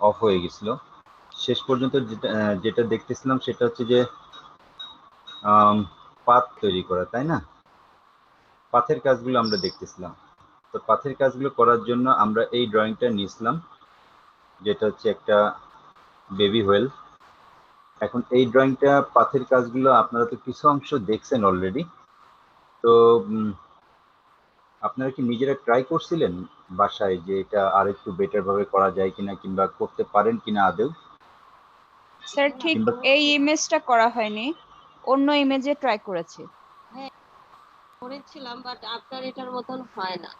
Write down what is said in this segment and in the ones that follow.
Of হয়ে গেছিল। শেষ পর্যন্ত যেটা দেখতেছিলাম সেটা হচ্ছে যে পাথ তৈরি করা, তাই না? পাথের কাজগুলো আমরা দেখতেছিলাম। তো পাথের কাজগুলো করার জন্য আমরা এই ড্রয়িংটা নিয়েছিলাম, যেটা হচ্ছে একটা বেবি হোয়েল। এখন এই ড্রয়িংটা পাথের কাজগুলো আপনারা তো কিছু অংশ দেখছেন অলরেডি। তো আপনারা কি নিজেরা ট্রাই করছিলেন বাসায় যে এটা আর একটু বেটার ভাবে করা যায় কিনা, কিংবা করতে পারেন কিনা আদৌ? স্যার ঠিক কিংবা এই ইমেজটা করা হয়নি, অন্য ইমেজে ট্রাই করেছি। হ্যাঁ করেছিলাম, বাট আপনার এটার মতন হয় না।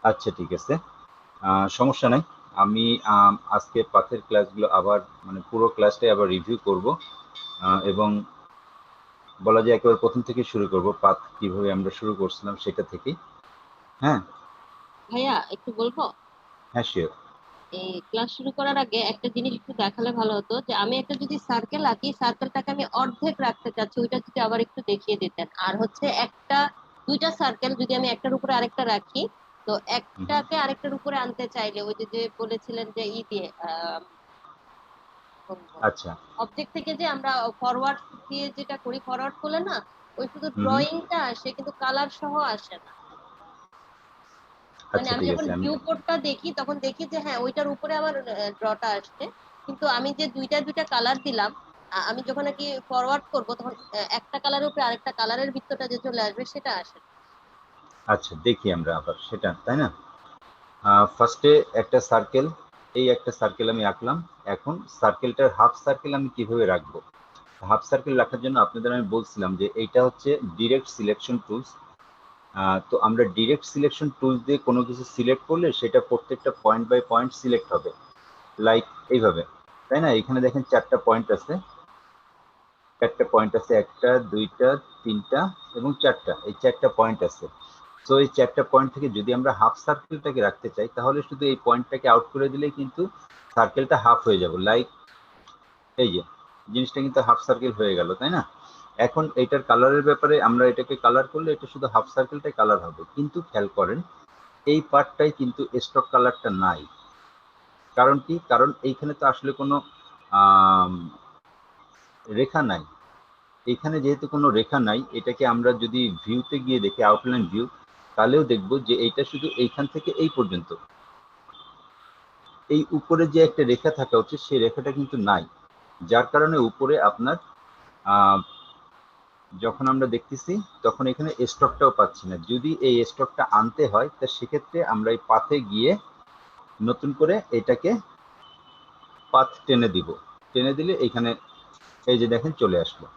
আচ্ছা, ঠিক আছে, সমস্যা নাই। আমি আজকে পাথের ক্লাসগুলো আবার মানে পুরো ক্লাসটাই আবার রিভিউ করব, এবং বলা যায় একেবারে প্রথম থেকে শুরু করব, পাথ কিভাবে আমরা শুরু করছিলাম সেটা থেকে। হ্যাঁ ভাইয়া একটু বলবো, হ্যাঁ, শিওর। এই ক্লাস শুরু করার আগে একটা জিনিস একটু দেখালে ভালো হতো, যে আমি একটা যদি সার্কেল আঁকি, সার্কেলটাকে আমি অর্ধেক রাখতে চাচ্ছি, ওইটা যদি আবার একটু দেখিয়ে দিতেন। আর হচ্ছে একটা দুইটা সার্কেল যদি আমি একটার উপরে আরেকটা রাখি, তো একটাকে আরেকটার উপরে আনতে চাইলে ওই যে যে বলেছিলেন যে ই দিয়ে আচ্ছা। অবজেক্ট থেকে যে আমরা ফরওয়ার্ড দিয়ে যেটা করি, ফরওয়ার্ড করলে না ওই শুধু হুম হুম। ড্রয়িংটা আসে কিন্তু কালার সহ আসে না। মানে আচ্ছা, আমি ঠিক যখন আছে। আমি ভিউ কোডটা দেখি তখন দেখি যে হ্যাঁ ওইটার উপরে আমার ড্রটা আসছে, কিন্তু আমি যে দুইটা দুইটা কালার দিলাম, আমি যখন নাকি ফরওয়ার্ড করব তখন একটা কালারের উপরে আরেকটা কালারের বৃত্তটা যে চলে আসবে সেটা আসে না। আচ্ছা, দেখি আমরা আবার সেটা, তাই না? ফার্স্টে একটা সার্কেল, এই একটা সার্কেল আমি আঁকলাম। এখন সার্কেলটার হাফ সার্কেল আমি কিভাবে রাখবো? হাফ সার্কেল রাখার জন্য আপনাদের আমি বলছিলাম যে এইটা হচ্ছে ডিরেক্ট সিলেকশন টুলস। তো আমরা ডিরেক্ট সিলেকশন টুলস দিয়ে কোনো কিছু সিলেক্ট করলে সেটা প্রত্যেকটা পয়েন্ট বাই পয়েন্ট সিলেক্ট হবে, লাইক এইভাবে, তাই না? এখানে দেখেন চারটা পয়েন্ট আছে, একটা, দুইটা, তিনটা এবং চারটা, এই চারটা পয়েন্ট আছে। তো এই চারটা পয়েন্ট থেকে যদি আমরা হাফ সার্কেলটাকে রাখতে চাই, তাহলে শুধু এই পয়েন্টটাকে আউট করে দিলেই কিন্তু সার্কেলটা হাফ হয়ে যাবে, লাইক এই যে জিনিসটা কিন্তু হাফ সার্কেল হয়ে গেল, তাই না? এখন এটার কালারের ব্যাপারে, আমরা এটাকে কালার করলে এটা শুধু হাফ সার্কেলটাই কালার হবে, কিন্তু খেয়াল করেন এই পার্টটাই কিন্তু স্টক কালারটা নাই। কারণ কি? কারণ এইখানে তো আসলে কোনো রেখা নাই। এখানে যেহেতু কোনো রেখা নাই, এটাকে আমরা যদি ভিউতে গিয়ে দেখি, আউটলাইন ভিউ, তাহলেও দেখব যে এইটা শুধু এইখান থেকে এই পর্যন্ত, এই উপরে যে একটা রেখা থাকা উচিত সেই রেখাটা কিন্তু নাই। যার কারণে উপরে আপনার যখন আমরা দেখতেছি তখন এখানে স্টকটাও পাচ্ছি না। যদি এই স্টকটা আনতে হয় তা সেক্ষেত্রে আমরা এই পাথে গিয়ে নতুন করে এটাকে পাথ টেনে দিব। টেনে দিলে এখানে এই যে দেখেন চলে আসলো।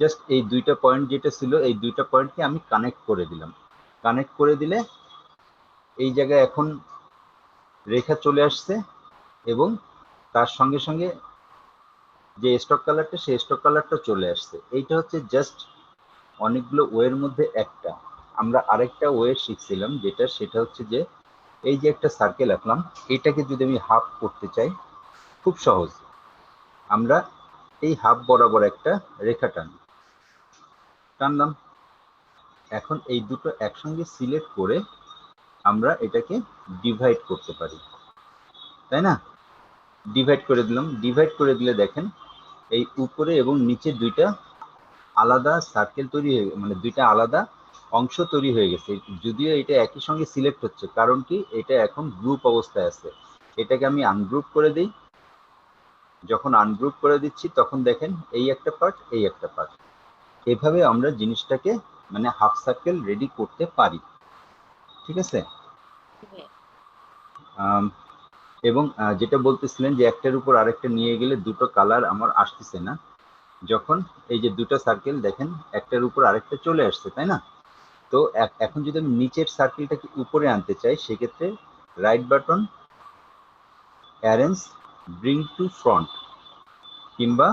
জাস্ট এই দুইটা পয়েন্ট যেটা ছিল, এই দুইটা পয়েন্টকে আমি কানেক্ট করে দিলাম। কানেক্ট করে দিলে এই জায়গায় এখন রেখা চলে আসছে, এবং তার সঙ্গে সঙ্গে যে স্টক কালারটা, সেই স্টক কালারটা চলে আসছে। এইটা হচ্ছে জাস্ট অনেকগুলো ওয়ের মধ্যে একটা। আমরা আরেকটা ওয়ে শিখছিলাম, সেটা হচ্ছে যে এই যে একটা সার্কেল আঁকলাম, এটাকে যদি আমি হাফ করতে চাই, খুব সহজ। আমরা এই হাফ বরাবর একটা রেখা টানলাম। এখন এই দুটো একসঙ্গে সিলেক্ট করে আমরা এটাকে ডিভাইড করতে পারি, তাই না? ডিভাইড করে দিলাম। ডিভাইড করে দিলে দেখেন এই উপরে এবং নিচে দুইটা আলাদা সার্কেল তৈরি হয়ে, মানে দুইটা আলাদা অংশ তৈরি হয়ে গেছে। যদিও এটা একই সঙ্গে সিলেক্ট হচ্ছে, কারণ কি? এটা এখন গ্রুপ অবস্থায় আছে। এটাকে আমি আনগ্রুপ করে দিই। যখন আনগ্রুপ করে দিচ্ছি তখন দেখেন এই একটা পার্ট, এই একটা পার্ট। এভাবে আমরা জিনিসটাকে মানে হাফ সার্কেল রেডি করতে পারি, ঠিক আছে? এবং যেটা বলতেছিলেন যে একটার উপর আরেকটা নিয়ে গেলে দুটো কালার আমার আসতেছে না, যখন এই যে দুটো সার্কেল দেখেন একটার উপর আরেকটা চলে আসছে, তাই না? তো এখন যদি আমি নিচের সার্কেলটাকে উপরে আনতে চাই, সেক্ষেত্রে right button, arrange, bring to front, কিংবা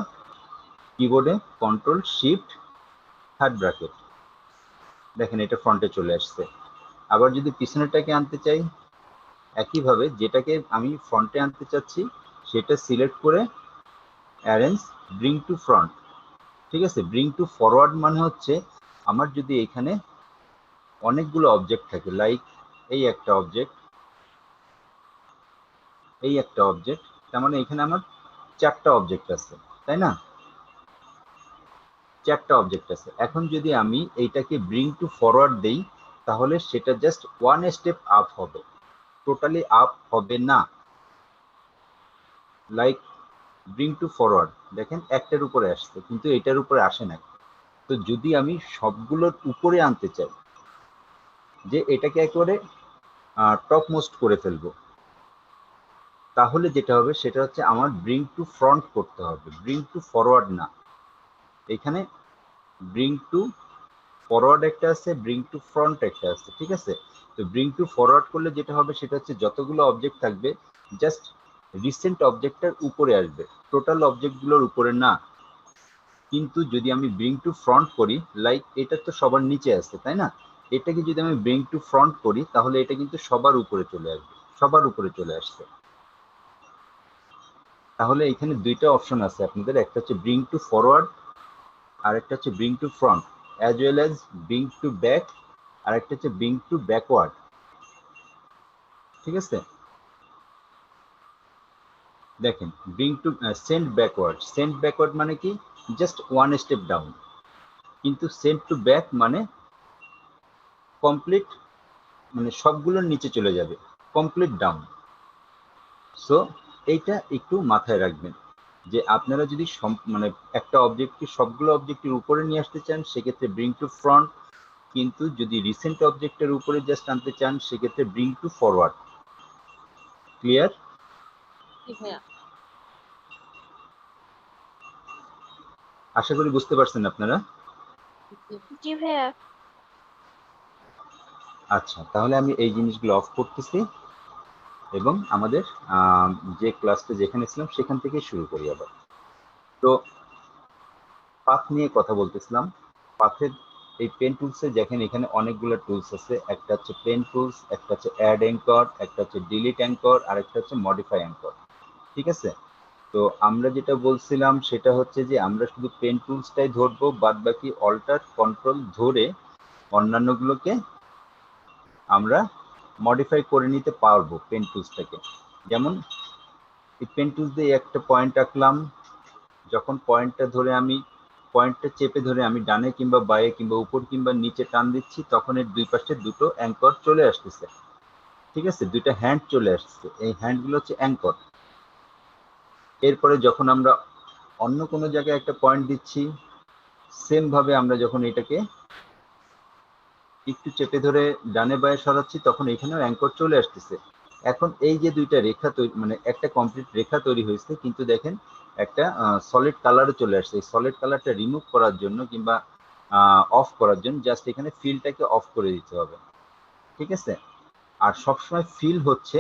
কিবোর্ডে কন্ট্রোল শিফট থার্ড ব্র্যাকেট, দেখেন এটা ফ্রন্টে চলে আসছে। আবার যদি পিছনেরটাকে আনতে চাই, একইভাবে যেটাকে আমি ফ্রন্টে আনতে চাচ্ছি সেটা সিলেক্ট করে অ্যারেঞ্জ, ব্রিং টু ফ্রন্ট, ঠিক আছে? ব্রিং টু ফরওয়ার্ড মানে হচ্ছে আমার যদি এখানে অনেকগুলো অবজেক্ট থাকে, লাইক এই একটা অবজেক্ট, এই একটা অবজেক্ট, তার মানে এখানে আমার 4টা অবজেক্ট আছে, তাই না? 4টা অবজেক্ট আছে। এখন যদি আমি এইটাকে ব্রিং টু ফরওয়ার্ড দেই, তাহলে সেটা জাস্ট 1 স্টেপ আপ হবে, টোটালি আপ হবে না। লাইক ব্রিং টু ফরওয়ার্ড, দেখেন একটার উপরে আসছে কিন্তু এটার উপরে আসে না। তো যদি আমি সবগুলোর উপরে আনতে চাই, যে এটাকে একেবারে টপ মোস্ট করে ফেলবো, তাহলে যেটা হবে সেটা হচ্ছে আমার ব্রিং টু ফ্রন্ট করতে হবে, ব্রিং টু ফরওয়ার্ড না। এখানে ব্রিং টু ফরওয়ার্ড একটা আছে, ব্রিং টু ফ্রন্ট একটা আছে, ঠিক আছে? তো ব্রিং টু ফরওয়ার্ড করলে যেটা হবে সেটা হচ্ছে যতগুলো অবজেক্ট থাকবে জাস্ট রিসেন্ট অবজেক্টটার উপরে আসবে, টোটাল অবজেক্টগুলোর উপরে না। কিন্তু যদি আমি ব্রিং টু ফ্রন্ট করি, লাইক এটা তো সবার নিচে আছে, তাই না? এটাকে যদি আমি ব্রিং টু ফ্রন্ট করি, তাহলে এটা কিন্তু সবার উপরে চলে আসবে, সবার উপরে চলে আসছে। তাহলে এখানে দুইটা অপশন আছে আপনাদের, একটা হচ্ছে ব্রিং টু ফরওয়ার্ড আর একটা হচ্ছে bring to front, as well as bring to back আর একটা হচ্ছে ব্রিং টু ব্যাকওয়ার্ড, ঠিক আছে? দেখেন ব্রিং টু সেন্ড ব্যাকওয়ার্ড মানে কি, জাস্ট 1 স্টেপ ডাউন, কিন্তু সেন্ড টু ব্যাক মানে কমপ্লিট, মানে সবগুলোর নিচে চলে যাবে, কমপ্লিট ডাউন। সো এইটা একটু মাথায় রাখবেন যে আপনারা যদি মানে একটা অবজেক্টকে সবগুলো অবজেক্টের উপরে নিয়ে আসতে চান সেক্ষেত্রে ব্রিং টু ফ্রন্ট, কিন্তু যদি রিসেন্ট অবজেক্টের উপরে জাস্ট আনতে চান সেক্ষেত্রে ব্রিং টু ফরওয়ার্ড। ক্লিয়ার? জি ভাইয়া। আশা করি বুঝতে পারছেন আপনারা। জি। জি ভাইয়া। আচ্ছা, তাহলে আমি এই জিনিসগুলো অফ করতেছি এবং আমাদের যে ক্লাসটা যেখানে ছিলাম সেখান থেকে শুরু করি আবার। তো পাথ নিয়ে কথা বলতেছিলাম। পাথের এই পেন টুলসে দেখেন এখানে অনেকগুলো টুলস আছে, একটা হচ্ছে পেন টুলস, একটা হচ্ছে অ্যাড অ্যাঙ্কর, একটা হচ্ছে ডিলিট অ্যাঙ্কর আর একটা হচ্ছে মডিফাই অ্যাঙ্কর, ঠিক আছে? তো আমরা যেটা বলছিলাম সেটা হচ্ছে যে আমরা শুধু পেন টুলসটাই ধরবো, বাদ বাকি অল্টার কন্ট্রোল ধরে অন্যান্যগুলোকে আমরা মডিফাই করে নিতে পারবো পেন টুলসটাকে। যেমন এই পেন টুলস দিয়ে একটা পয়েন্ট আঁকলাম, যখন পয়েন্টটা ধরে আমি পয়েন্টটা চেপে ধরে আমি ডানে কিংবা বাঁয়ে কিংবা উপর কিংবা নিচে টান দিচ্ছি, তখন এর দুই পাশে দুটো অ্যাঙ্কর চলে আসতেছে, ঠিক আছে? দুইটা হ্যান্ড চলে আসছে, এই হ্যান্ডগুলো হচ্ছে অ্যাঙ্কর। এরপরে যখন আমরা অন্য কোনো জায়গায় একটা পয়েন্ট দিচ্ছি, সেম ভাবে আমরা যখন এটাকে একটু চেপে ধরে ডানে বাঁয়ে সরাচ্ছি তখন এখানেও অ্যাঙ্কর চলে আসতেছে। এখন এই যে দুইটা রেখা তৈরি, মানে একটা কমপ্লিট রেখা তৈরি হয়েছে, কিন্তু দেখেন একটা সলিড কালারও চলে আসছে। এই সলিড কালারটা রিমুভ করার জন্য কিংবা অফ করার জন্য জাস্ট এখানে ফিলটাকে অফ করে দিতে হবে, ঠিক আছে? আর সবসময় ফিল হচ্ছে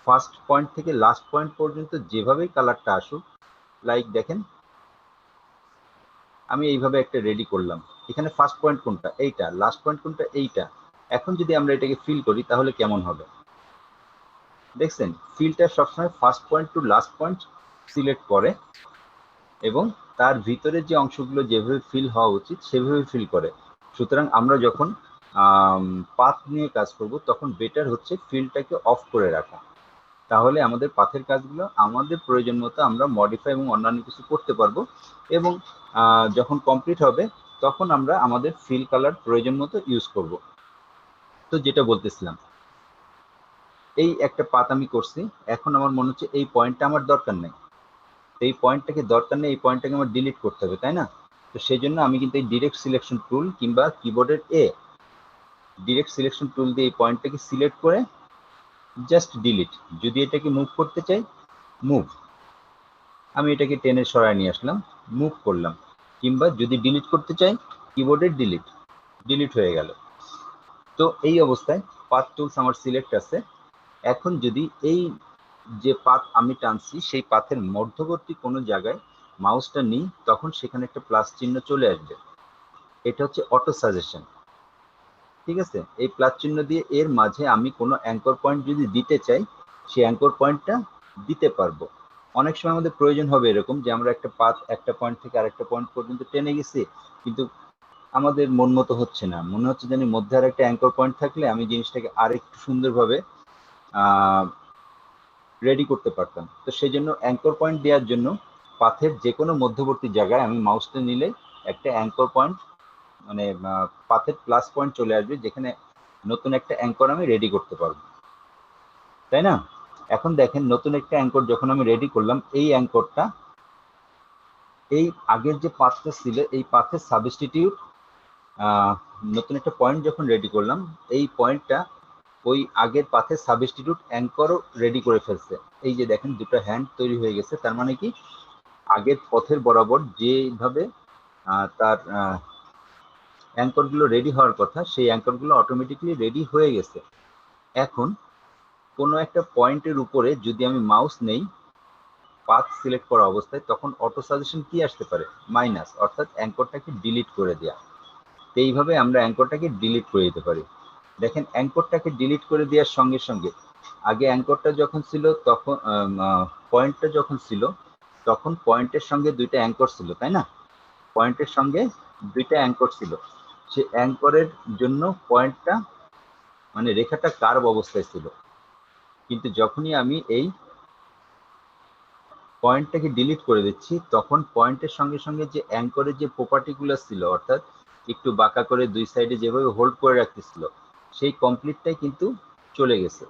ফার্স্ট পয়েন্ট থেকে লাস্ট পয়েন্ট পর্যন্ত যেভাবেই কালারটা আসুক, লাইক দেখেন আমি এইভাবে একটা রেডি করলাম, এখানে ফার্স্ট পয়েন্ট কোনটা এইটা, লাস্ট পয়েন্ট কোনটা এইটা। এখন যদি আমরা এটাকে ফিল করি তাহলে কেমন হবে দেখছেন? ফিলটা সবসময় first point to last point select করে এবং তার ভিতরে যে অংশগুলো যেভাবে ফিল হওয়া উচিত সেভাবে ফিল করে। সুতরাং আমরা যখন পাথ নিয়ে কাজ করব তখন বেটার হচ্ছে ফিলটাকে অফ করে রাখা, তাহলে আমাদের পাথের কাজগুলো আমাদের প্রয়োজন মতো আমরা মডিফাই এবং অন্যান্য কিছু করতে পারবো এবং যখন কমপ্লিট হবে তখন আমরা আমাদের ফিল কালার প্রয়োজন মতো ইউজ করব। তো যেটা বলতেছিলাম, এই একটা পাত আমি করছি, এখন আমার মনে হচ্ছে এই পয়েন্টটা আমার দরকার নেই, এই পয়েন্টটাকে দরকার নেই, এই পয়েন্টটাকে আমার ডিলিট করতে হবে, তাই না? তো সেই জন্য আমি কিন্তু এই ডিরেক্ট সিলেকশন টুল কিংবা কিবোর্ডের ডিরেক্ট সিলেকশন টুল দিয়ে এই পয়েন্টটাকে সিলেক্ট করে জাস্ট ডিলিট। যদি এটাকে মুভ করতে চাই মুভ, আমি এটাকে টেনে সরায় নিয়ে আসলাম, মুভ করলাম, কিংবা যদি ডিলিট করতে চাই কিবোর্ডের ডিলিট হয়ে গেল। তো এই অবস্থায় পাথ টুলস আমার সিলেক্ট আছে। এখন যদি এই যে পাথ আমি টানছি সেই পাথের মধ্যবর্তী কোনো জায়গায় মাউসটা নিই তখন সেখানে একটা প্লাস চিহ্ন চলে আসবে, এটা হচ্ছে অটো সাজেশন, ঠিক আছে? এই প্লাস চিহ্ন দিয়ে এর মাঝে আমি কোনো অ্যাঙ্কর পয়েন্ট যদি দিতে চাই সেই অ্যাঙ্কর পয়েন্টটা দিতে পারবো। অনেক সময় আমাদের প্রয়োজন হবে এরকম যে আমরা একটা পাথ একটা পয়েন্ট থেকে আরেকটা পয়েন্ট পর্যন্ত টেনে গেছি, কিন্তু আমাদের মন মতো হচ্ছে না, মনে হচ্ছে যেন মধ্যে আর একটা অ্যাঙ্কর পয়েন্ট থাকলে আমি জিনিসটাকে আরেকটু সুন্দরভাবে রেডি করতে পারতাম। তো সেই জন্য অ্যাঙ্কর পয়েন্ট দেওয়ার জন্য পাথের যে কোনো মধ্যবর্তী জায়গায় আমি মাউসটা নিলে একটা অ্যাঙ্কর পয়েন্ট মানে পাথের প্লাস পয়েন্ট চলে আসবে, যেখানে নতুন একটা অ্যাঙ্কর আমি রেডি করতে পারবো, তাই না? এখন দেখেন নতুন একটা অ্যাঙ্কর যখন আমি রেডি করলাম, এই অ্যাঙ্করটা এই আগের যে পাথটা ছিল এই পাথের সাবস্টিটিউট নতুন একটা পয়েন্ট যখন রেডি করলাম, এই পয়েন্টটা ওই আগের পাথের সাবস্টিটিউট অ্যাঙ্করও রেডি করে ফেলছে। এই যে দেখেন দুটো হ্যান্ড তৈরি হয়ে গেছে, তার মানে কি আগের পথের বরাবর যেভাবে তার অ্যাঙ্করগুলো রেডি হওয়ার কথা, সেই অ্যাঙ্করগুলো অটোমেটিকলি রেডি হয়ে গেছে। এখন কোনো একটা পয়েন্টের উপরে যদি আমি মাউস নেই পাথ সিলেক্ট করা অবস্থায়, তখন অটো সাজেশন কি আসতে পারে? মাইনাস, অর্থাৎ অ্যাঙ্করটাকে ডিলিট করে দেওয়া। এইভাবে আমরা অ্যাঙ্করটাকে ডিলিট করে দিতে পারি। দেখেন অ্যাঙ্করটাকে ডিলিট করে দেওয়ার সঙ্গে সঙ্গে আগে অ্যাঙ্করটা যখন ছিল তখন পয়েন্টটা যখন ছিল তখন পয়েন্টের সঙ্গে দুইটা অ্যাঙ্কর ছিল, তাই না? পয়েন্টের সঙ্গে দুইটা অ্যাঙ্কর ছিল, সে অ্যাঙ্করের জন্য পয়েন্টটা মানে রেখাটা কার্ভ অবস্থায় ছিল। কিন্তু যখনই আমি এই পয়েন্টটাকে ডিলিট করে দিচ্ছি, তখন পয়েন্টের সঙ্গে সঙ্গে যে অ্যাঙ্করের যে প্রপার্টিগুলো ছিল, অর্থাৎ একটু বাঁকা করে দুই সাইডে যেভাবে হোল্ড করে রাখতেছিল, সেই কমপ্লিটটাই কিন্তু চলে গেছে,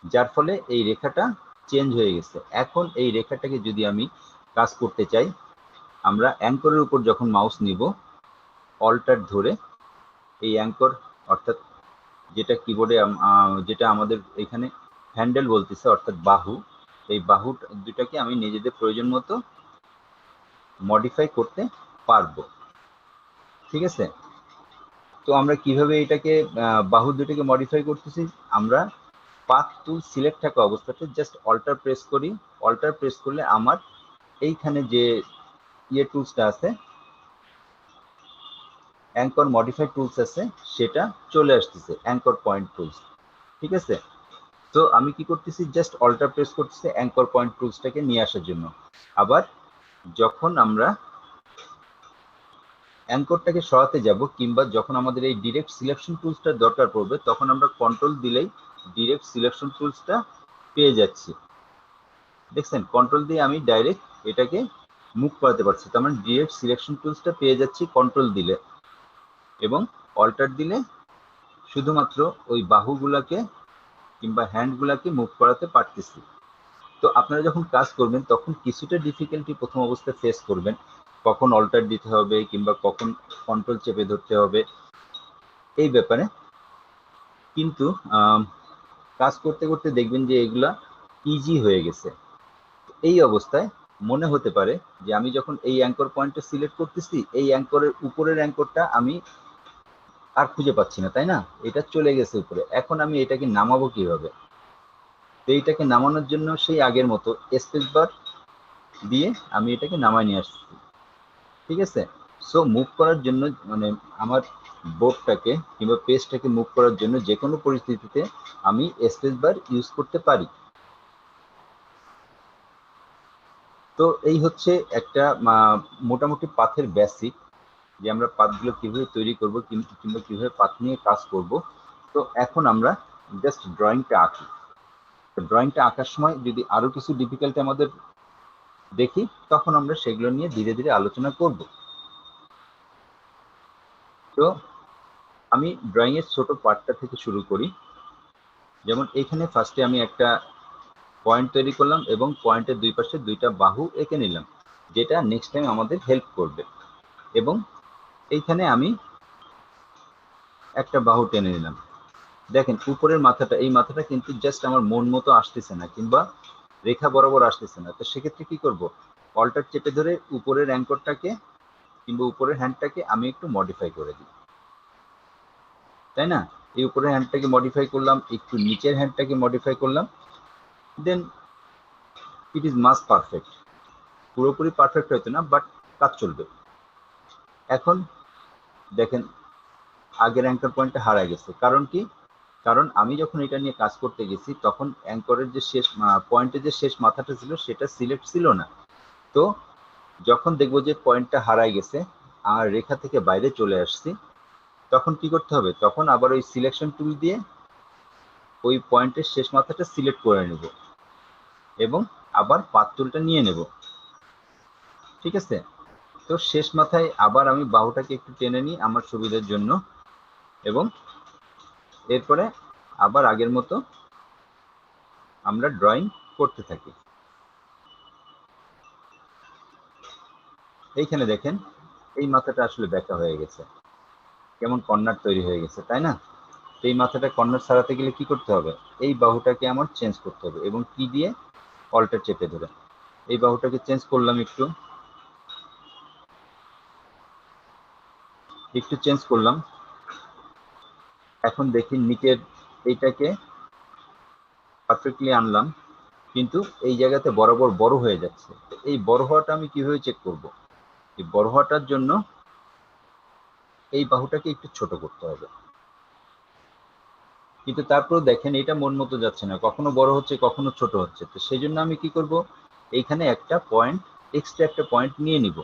যার ফলে এই রেখাটা চেঞ্জ হয়ে গেছে। এখন এই রেখাটাকে যদি আমি কাজ করতে চাই, আমরা অ্যাঙ্করের উপর যখন মাউস নিব, অল্টার ধরে এই অ্যাঙ্কর অর্থাৎ যেটা কিবোর্ডে যেটা আমাদের এখানে হ্যান্ডেল বলতেছে অর্থাৎ বাহু, এই বাহু দুটাকে আমি নিজেদের প্রয়োজন মতো মডিফাই করতে পারবো, ঠিক আছে? তো আমরা কিভাবে এটাকে বাহু দুটাকে মডিফাই করতেছি, আমরা পাথ টুল সিলেক্ট থাকা অবস্থাতে জাস্ট অল্টার প্রেস করি। অল্টার প্রেস করলে আমার এইখানে যে টুলসটা আছে, অ্যাঙ্কর মডিফাই টুলস আছে, সেটা চলে আসতেছে, অ্যাঙ্কর পয়েন্ট টুলস, ঠিক আছে? তো আমি কি করতেছি, জাস্ট অল্টার প্রেস করতেছি অ্যাঙ্কর পয়েন্ট টুলসটাকে নিয়ে আসার জন্য। আবার যখন আমরা অ্যাঙ্করটাকে সরাতে যাব কিংবা যখন আমাদের এই ডিরেক্ট সিলেকশন টুলসটা দরকার পড়বে, তখন আমরা কন্ট্রোল দিলেই ডিরেক্ট সিলেকশন টুলসটা পেয়ে যাচ্ছি। দেখছেন, কন্ট্রোল দিয়ে আমি ডাইরেক্ট এটাকে মুভ করাতে পারছি, তার মানে ডিরেক্ট সিলেকশন টুলসটা পেয়ে যাচ্ছি কন্ট্রোল দিলে, এবং অল্টার দিলে শুধুমাত্র ওই বাহুগুলাকে কিংবা হ্যান্ডগুলাকে মুভ করাতে পারতেছি। তো আপনারা যখন কাজ করবেন তখন কিছুটা ডিফিকাল্টি প্রথম অবস্থায় ফেস করবেন, কখন অল্টার দিতে হবে কিংবা কখন কন্ট্রোল চেপে ধরতে হবে এই ব্যাপারে, কিন্তু কাজ করতে করতে দেখবেন যে এগুলা ইজি হয়ে গেছে। এই অবস্থায় মনে হতে পারে যে আমি যখন এই অ্যাঙ্কর পয়েন্টটা সিলেক্ট করতেছি, এই অ্যাঙ্করের উপরের অ্যাঙ্করটা আমি আর খুঁজে পাচ্ছি না, তাই না? এটা চলে গেছে উপরে, এখন আমি এটাকে নামাবো কিভাবে? তো এইটাকে নামানোর জন্য সেই আগের মতো স্পেস বার দিয়ে আমি এটাকে নামায় নিয়ে আসছি, ঠিক আছে? সো মুভ করার জন্য মানে আমার বোর্ডটাকে কিংবা পেজটাকে মুভ করার জন্য যে কোনো পরিস্থিতিতে আমি স্পেস বার ইউজ করতে পারি। তো এই হচ্ছে একটা মোটামুটি পাথের বেসিক, যে আমরা পাথগুলো কিভাবে তৈরি করব কিংবা কিভাবে পাথ নিয়ে কাজ করব। তো এখন আমরা জাস্ট ড্রয়িংটা আঁকি। ড্রয়িংটা আঁকার সময় যদি আরো কিছু ডিফিকাল্টি আমাদের দেখি, তখন আমরা সেগুলো নিয়ে ধীরে ধীরে আলোচনা করব। তো আমি ড্রয়িং এর ছোট পার্টটা থেকে শুরু করি। যেমন এখানে ফার্স্টে আমি একটা পয়েন্ট তৈরি করলাম এবং পয়েন্টের দুই পাশে দুইটা বাহু এঁকে নিলাম, যেটা নেক্সট টাইম আমাদের হেল্প করবে। এবং এইখানে আমি একটা বাহু টেনে নিলাম। দেখেন উপরের মাথাটা, এই মাথাটা কিন্তু জাস্ট আমার মন মতো আসতেছে না কিংবা রেখা বরাবর আসতেছে না। তো সেক্ষেত্রে কি করব, অল্টার চেপে ধরে উপরের অ্যাঙ্করটাকে কিংবা উপরের হ্যান্ডটাকে আমি একটু মডিফাই করে দিই, তাই না? এই উপরের হ্যান্ডটাকে মডিফাই করলাম, একটু নিচের হ্যান্ডটাকে মডিফাই করলাম, দেন ইট ইজ মাস পারফেক্ট। পুরোপুরি পারফেক্ট হয়তো না, বাট কাজ চলবে। এখন দেখেন আগের অ্যাঙ্কর পয়েন্টটা হারায় গেছে, কারণ কি? কারণ আমি যখন এটা নিয়ে কাজ করতে গেছি তখন অ্যাঙ্করের যে শেষ পয়েন্টের যে শেষ মাথাটা ছিল সেটা সিলেক্ট ছিল না। তো যখন দেখবো যে পয়েন্টটা হারায় গেছে আর রেখা থেকে বাইরে চলে আসছি, তখন কি করতে হবে? তখন আবার ওই সিলেকশন টুল দিয়ে ওই পয়েন্টের শেষ মাথাটা সিলেক্ট করে নেব। এবং আবার পাত টুলটা নিয়ে নেব। ঠিক আছে, তো শেষ মাথায় আবার আমি বাহুটাকে একটু টেনে নিই আমার সুবিধার জন্য, এবং এরপরে আবার আগের মতো আমরা ড্রয়িং করতে থাকি। এইখানে দেখেন এই মাথাটা আসলে বেঁকা হয়ে গেছে, কেমন কর্নার তৈরি হয়ে গেছে, তাই না? এই মাথাটা কর্নার ছাড়াতে গেলে কি করতে হবে, এই বাহুটাকে আমার চেঞ্জ করতে হবে, এবং কি দিয়ে, অল্টার চেপে ধরে এই বাহুটাকে চেঞ্জ করলাম, একটু একটু চেঞ্জ করলাম। এখন দেখি নিচের এইটাকে পারফেক্টলি আনলাম, কিন্তু এই জায়গাতে বরাবর বড় হয়ে যাচ্ছে। এই বড় হওয়াটা আমি কিভাবে চেক করব? এই বড় হওয়াটার জন্য এই বাহুটাকে একটু ছোট করতে হবে, কিন্তু তারপর দেখেন এটা মন মতো যাচ্ছে না, কখনো বড় হচ্ছে কখনো ছোট হচ্ছে। তো সেই জন্য আমি কি করব, এইখানে একটা পয়েন্ট, এক্সট্রা একটা পয়েন্ট নিয়ে নিব।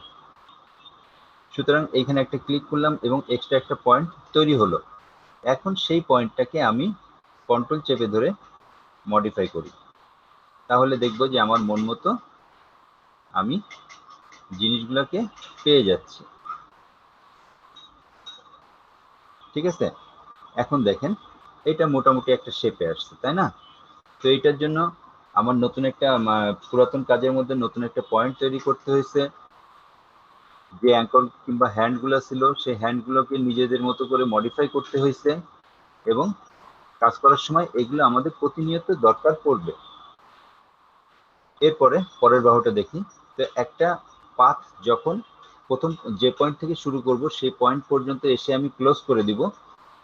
সুতরাং এইখানে একটা ক্লিক করলাম এবং এক্সট্রা একটা পয়েন্ট তৈরি হলো। এখন সেই পয়েন্টটাকে আমি কন্ট্রোল চেপে ধরে মডিফাই করি, তাহলে দেখবো যে আমার মন মতো আমি জিনিসগুলোকে পেয়ে যাচ্ছি। ঠিক আছে, এখন দেখেন এটা মোটামুটি একটা শেপে আসছে, তাই না? তো এইটার জন্য আমার নতুন একটা পুরাতন কাজের মধ্যে নতুন একটা পয়েন্ট তৈরি করতে হয়েছে। যে অ্যাঙ্কল কিংবা হ্যান্ড গুলো ছিল সেই হ্যান্ড গুলোকে নিজেদের মতো করে মডিফাই করতে হয়েছে, এবং কাজ করার সময় এগুলো আমাদের প্রতিনিয়ত দরকার পড়বে। এরপরে পরের বাহুটা দেখি। তো একটা পাথ যখন প্রথম যে পয়েন্ট থেকে শুরু করব সেই পয়েন্ট পর্যন্ত এসে আমি ক্লোজ করে দিব,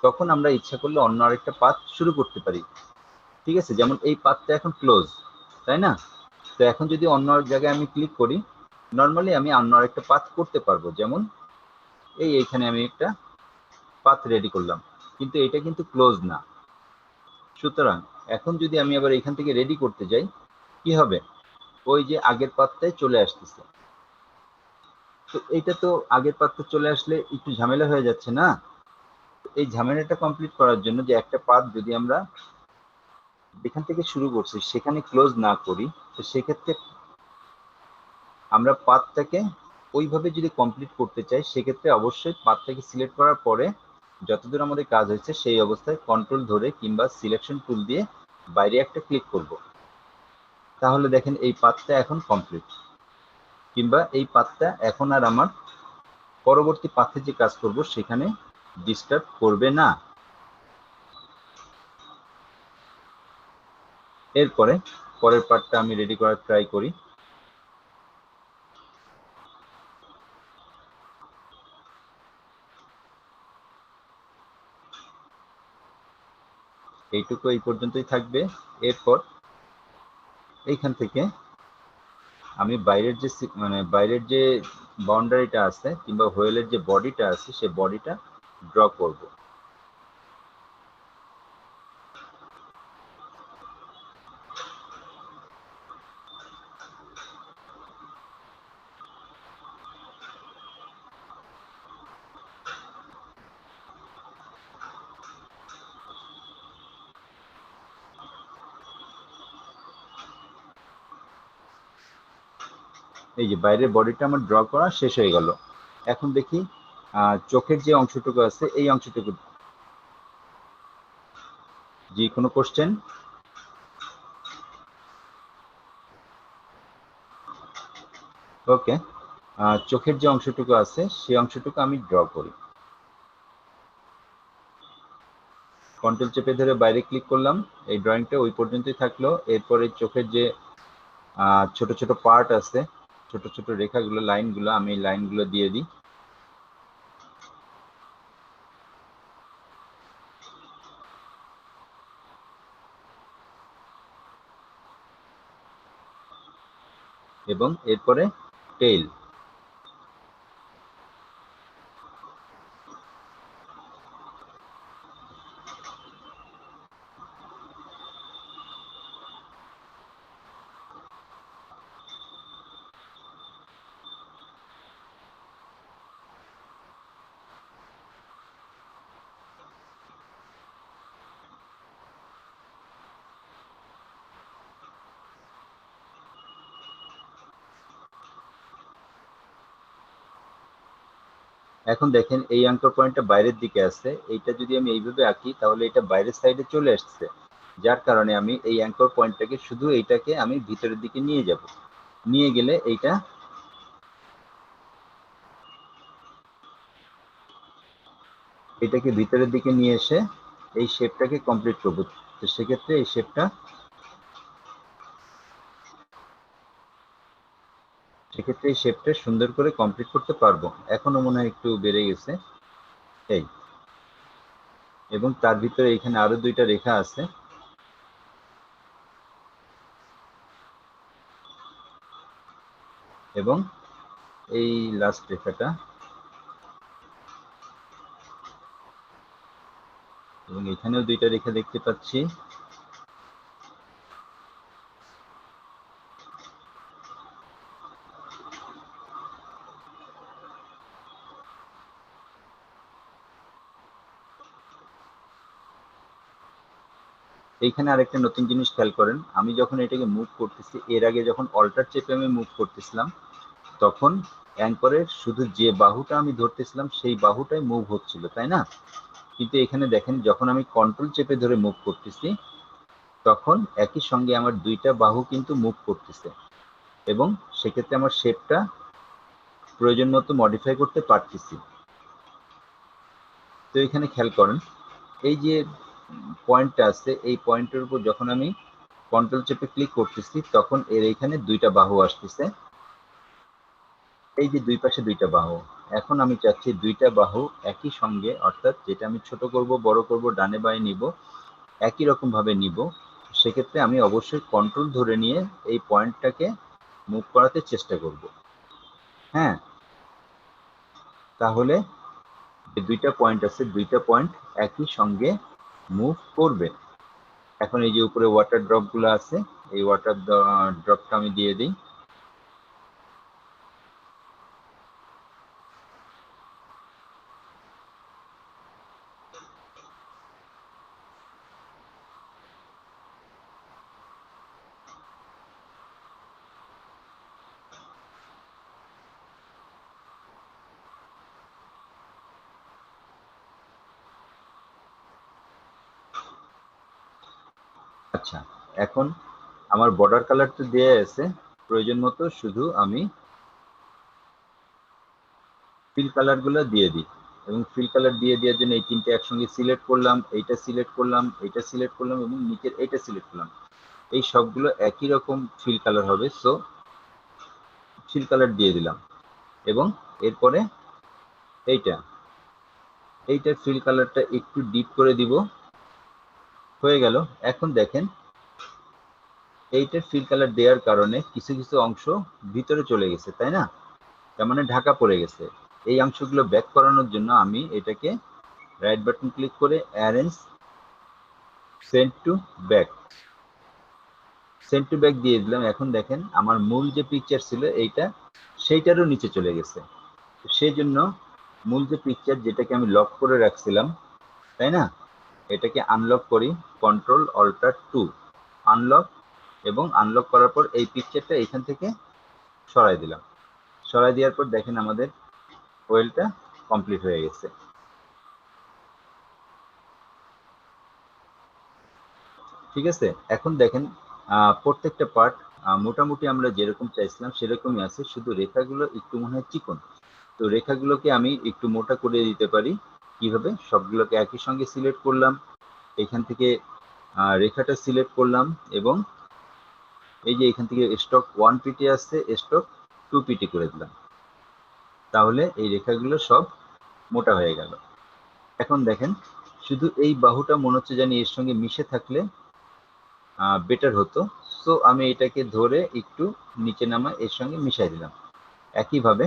তখন আমরা ইচ্ছা করলে অন্য আরেকটা পাথ শুরু করতে পারি। ঠিক আছে, যেমন এই পাথটা এখন ক্লোজ, তাই না? তো এখন যদি অন্য এক জায়গায় আমি ক্লিক করি, নর্মালি আমি অন্য আরেকটা পাথ করতে পারবো। যেমন এইখানে আমি একটা পাথ রেডি করলাম, কিন্তু এটা কিন্তু ক্লোজ না। সুতরাং এখন যদি আমি আবার এখান থেকে রেডি করতে যাই, কি হবে, ওই যে আগের পাথটায় চলে আসতেছে। তো এইটা তো আগের পাথে চলে আসলে একটু ঝামেলা হয়ে যাচ্ছে না? এই ঝামেলাটা কমপ্লিট করার জন্য যে একটা পাথ যদি আমরা যেখান থেকে শুরু করছি সেখানে ক্লোজ না করি, তো সেক্ষেত্রে আমরা পাথটাকে ওইভাবে যদি কমপ্লিট করতে চাই, সেক্ষেত্রে অবশ্যই পাথটাকে সিলেক্ট করার পরে যতদূর আমাদের কাজ হয়েছে সেই অবস্থায় কন্ট্রোল ধরে কিংবা সিলেকশন টুল দিয়ে বাইরে একটা ক্লিক করব। তাহলে দেখেন এই পাথটা এখন কমপ্লিট, কিংবা এই পাথটা এখন আর আমার পরবর্তী পাথে যে কাজ করব সেখানে ডিস্টার্ব করবে না। এরপরে পরের পার্টটা আমি রেডি করার ট্রাই করি। এইটুকু এই পর্যন্তই থাকবে। এরপর এইখান থেকে আমি বাইরের যে বাইরের যে বাউন্ডারিটা আছে কিংবা হোয়েলের যে বডিটা আছে সেই বডিটা ড্র করব। এই যে বাইরের বডিটা আমার ড্র করা শেষ হয়ে গেল। এখন দেখি চোখের যে অংশটুকু আছে এই অংশটুকু, যে কোনো কোশ্চেন? ওকে, চোখের যে অংশটুকু আছে সেই অংশটুকু আমি ড্র করি। কন্ট্রোল চেপে ধরে বাইরে ক্লিক করলাম, এই ড্রয়িংটা ওই পর্যন্তই থাকলো। এরপরে চোখের যে ছোট ছোট পার্ট আছে, ছোট ছোট রেখাগুলো, লাইনগুলো, আমি এই লাইনগুলো দিয়ে দিই। এবং এরপরে টেইল। এখন দেখেন এই অ্যাঙ্কর পয়েন্টটা বাইরের দিকে আছে, এইটা যদি আমি এইভাবে আঁকি তাহলে এটা বাইরের সাইডে চলে আসছে, যার কারণে আমি এই অ্যাঙ্কর পয়েন্টটাকে শুধু এইটাকে আমি ভিতরের দিকে নিয়ে যাব, নিয়ে গেলে এটাকে ভিতরের দিকে নিয়ে এসে এই শেপটাকে কমপ্লিট করবো। তো সেক্ষেত্রে এই শেপটা সুন্দর করে কমপ্লিট করতে পারবো। এখনো মনে হয় একটু বেড়ে গেছে এই, এবং তার ভিতরে এখানে আরো দুইটা রেখা আছে, এবং এই লাস্ট রেখাটা, এবং এখানেও দুইটা রেখা দেখতে পাচ্ছি। এইখানে আরেকটা নতুন জিনিস খেয়াল করেন, আমি যখন এটাকে মুভ করতেছি, এর আগে যখন অল্টার চেপে আমি মুভ করতেছিলাম তখন অ্যাঙ্করের শুধু যে বাহুটা আমি ধরতেছিলাম সেই বাহুটাই মুভ হচ্ছিল, তাই না? কিন্তু এখানে দেখেন যখন আমি কন্ট্রোল চেপে ধরে মুভ করতেছি তখন একই সঙ্গে আমার দুইটা বাহু কিন্তু মুভ করতেছে, এবং সেক্ষেত্রে আমার শেপটা প্রয়োজন মতো মডিফাই করতে পারতেছি। তো এখানে খেয়াল করেন এই যে পয়েন্টটা আছে, এই পয়েন্টের উপর যখন আমি কন্ট্রোল চেপে ক্লিক করতেছি তখন এর এখানে দুইটা বাহু আসতেছে, এই যে দুই পাশে দুইটা বাহু। এখন আমি চাচ্ছি দুইটা বাহু একই সঙ্গে, অর্থাৎ যেটা আমি ছোট করব বড় করব ডানে বাঁয়ে নিব, একই রকম ভাবে নিব। সেক্ষেত্রে আমি অবশ্যই কন্ট্রোল ধরে নিয়ে এই পয়েন্টটাকে মুভ করাতে চেষ্টা করব। হ্যাঁ, তাহলে যে দুইটা পয়েন্ট আছে দুইটা পয়েন্ট একই সঙ্গে মুভ করবে। এখন এই যে উপরে ওয়াটার ড্রপ গুলো আছে, এই ওয়াটার ড্রপটা আমি দিয়ে দিই। আচ্ছা, এখন আমার বর্ডার কালার তো দেয়া আছে, প্রয়োজন মতো শুধু আমি ফিল কালার গুলো দিয়ে দিই, এবং ফিল কালার দিয়ে দেওয়ার জন্য এই তিনটে একসঙ্গে সিলেক্ট করলাম, এইটা সিলেক্ট করলাম, এইটা সিলেক্ট করলাম, এবং নিচের এইটা সিলেক্ট করলাম। এই সবগুলো একই রকম ফিল কালার হবে, সো ফিল কালার দিয়ে দিলাম। এবং এরপরে এইটার ফিল কালারটা একটু ডিপ করে দিব, হয়ে গেল। এখন দেখেন এইটার ফিল কালার দেওয়ার কারণে কিছু কিছু অংশ ভিতরে চলে গেছে, তাই না? তার মানে ঢাকা পড়ে গেছে। এই অংশগুলো ব্যাক করানোর জন্য আমি এটাকে রাইট বাটন ক্লিক করে অ্যারেঞ্জ সেন্ড টু ব্যাক দিয়ে দিলাম। এখন দেখেন আমার মূল যে পিকচার ছিল এইটা সেইটারও নিচে চলে গেছে। সেই জন্য মূল যে পিকচার যেটাকে আমি লক করে রাখছিলাম, তাই না, এটাকে আনলক করি, কন্ট্রোল অল্টার 2 আনলক, এবং আনলক করার পর এই পিকচারটা এখান থেকে সরাই দিলাম। সরাই দেওয়ার পর দেখেন আমাদের ওয়েলটা কমপ্লিট হয়ে গেছে। ঠিক আছে, এখন দেখেন প্রত্যেকটা পার্ট মোটামুটি আমরা যেরকম চাইছিলাম সেরকমই আছে, শুধু রেখাগুলো একটু মনে হয় চিকন। তো রেখাগুলোকে আমি একটু মোটা করে দিতে পারি কিভাবে, সবগুলোকে একই সঙ্গে সিলেক্ট করলাম, এখান থেকে রেখাটা সিলেক্ট করলাম, এবং এই যে এখান থেকে স্টক 1 পিটি আসছে স্টক 2 পিটি করে দিলাম, তাহলে এই রেখাগুলো সব মোটা হয়ে গেল। এখন দেখেন শুধু এই বাহুটা মনে হচ্ছে জানি এর সঙ্গে মিশে থাকলে বেটার হতো, সো আমি এটাকে ধরে একটু নিচে নামা এর সঙ্গে মিশাই দিলাম। একইভাবে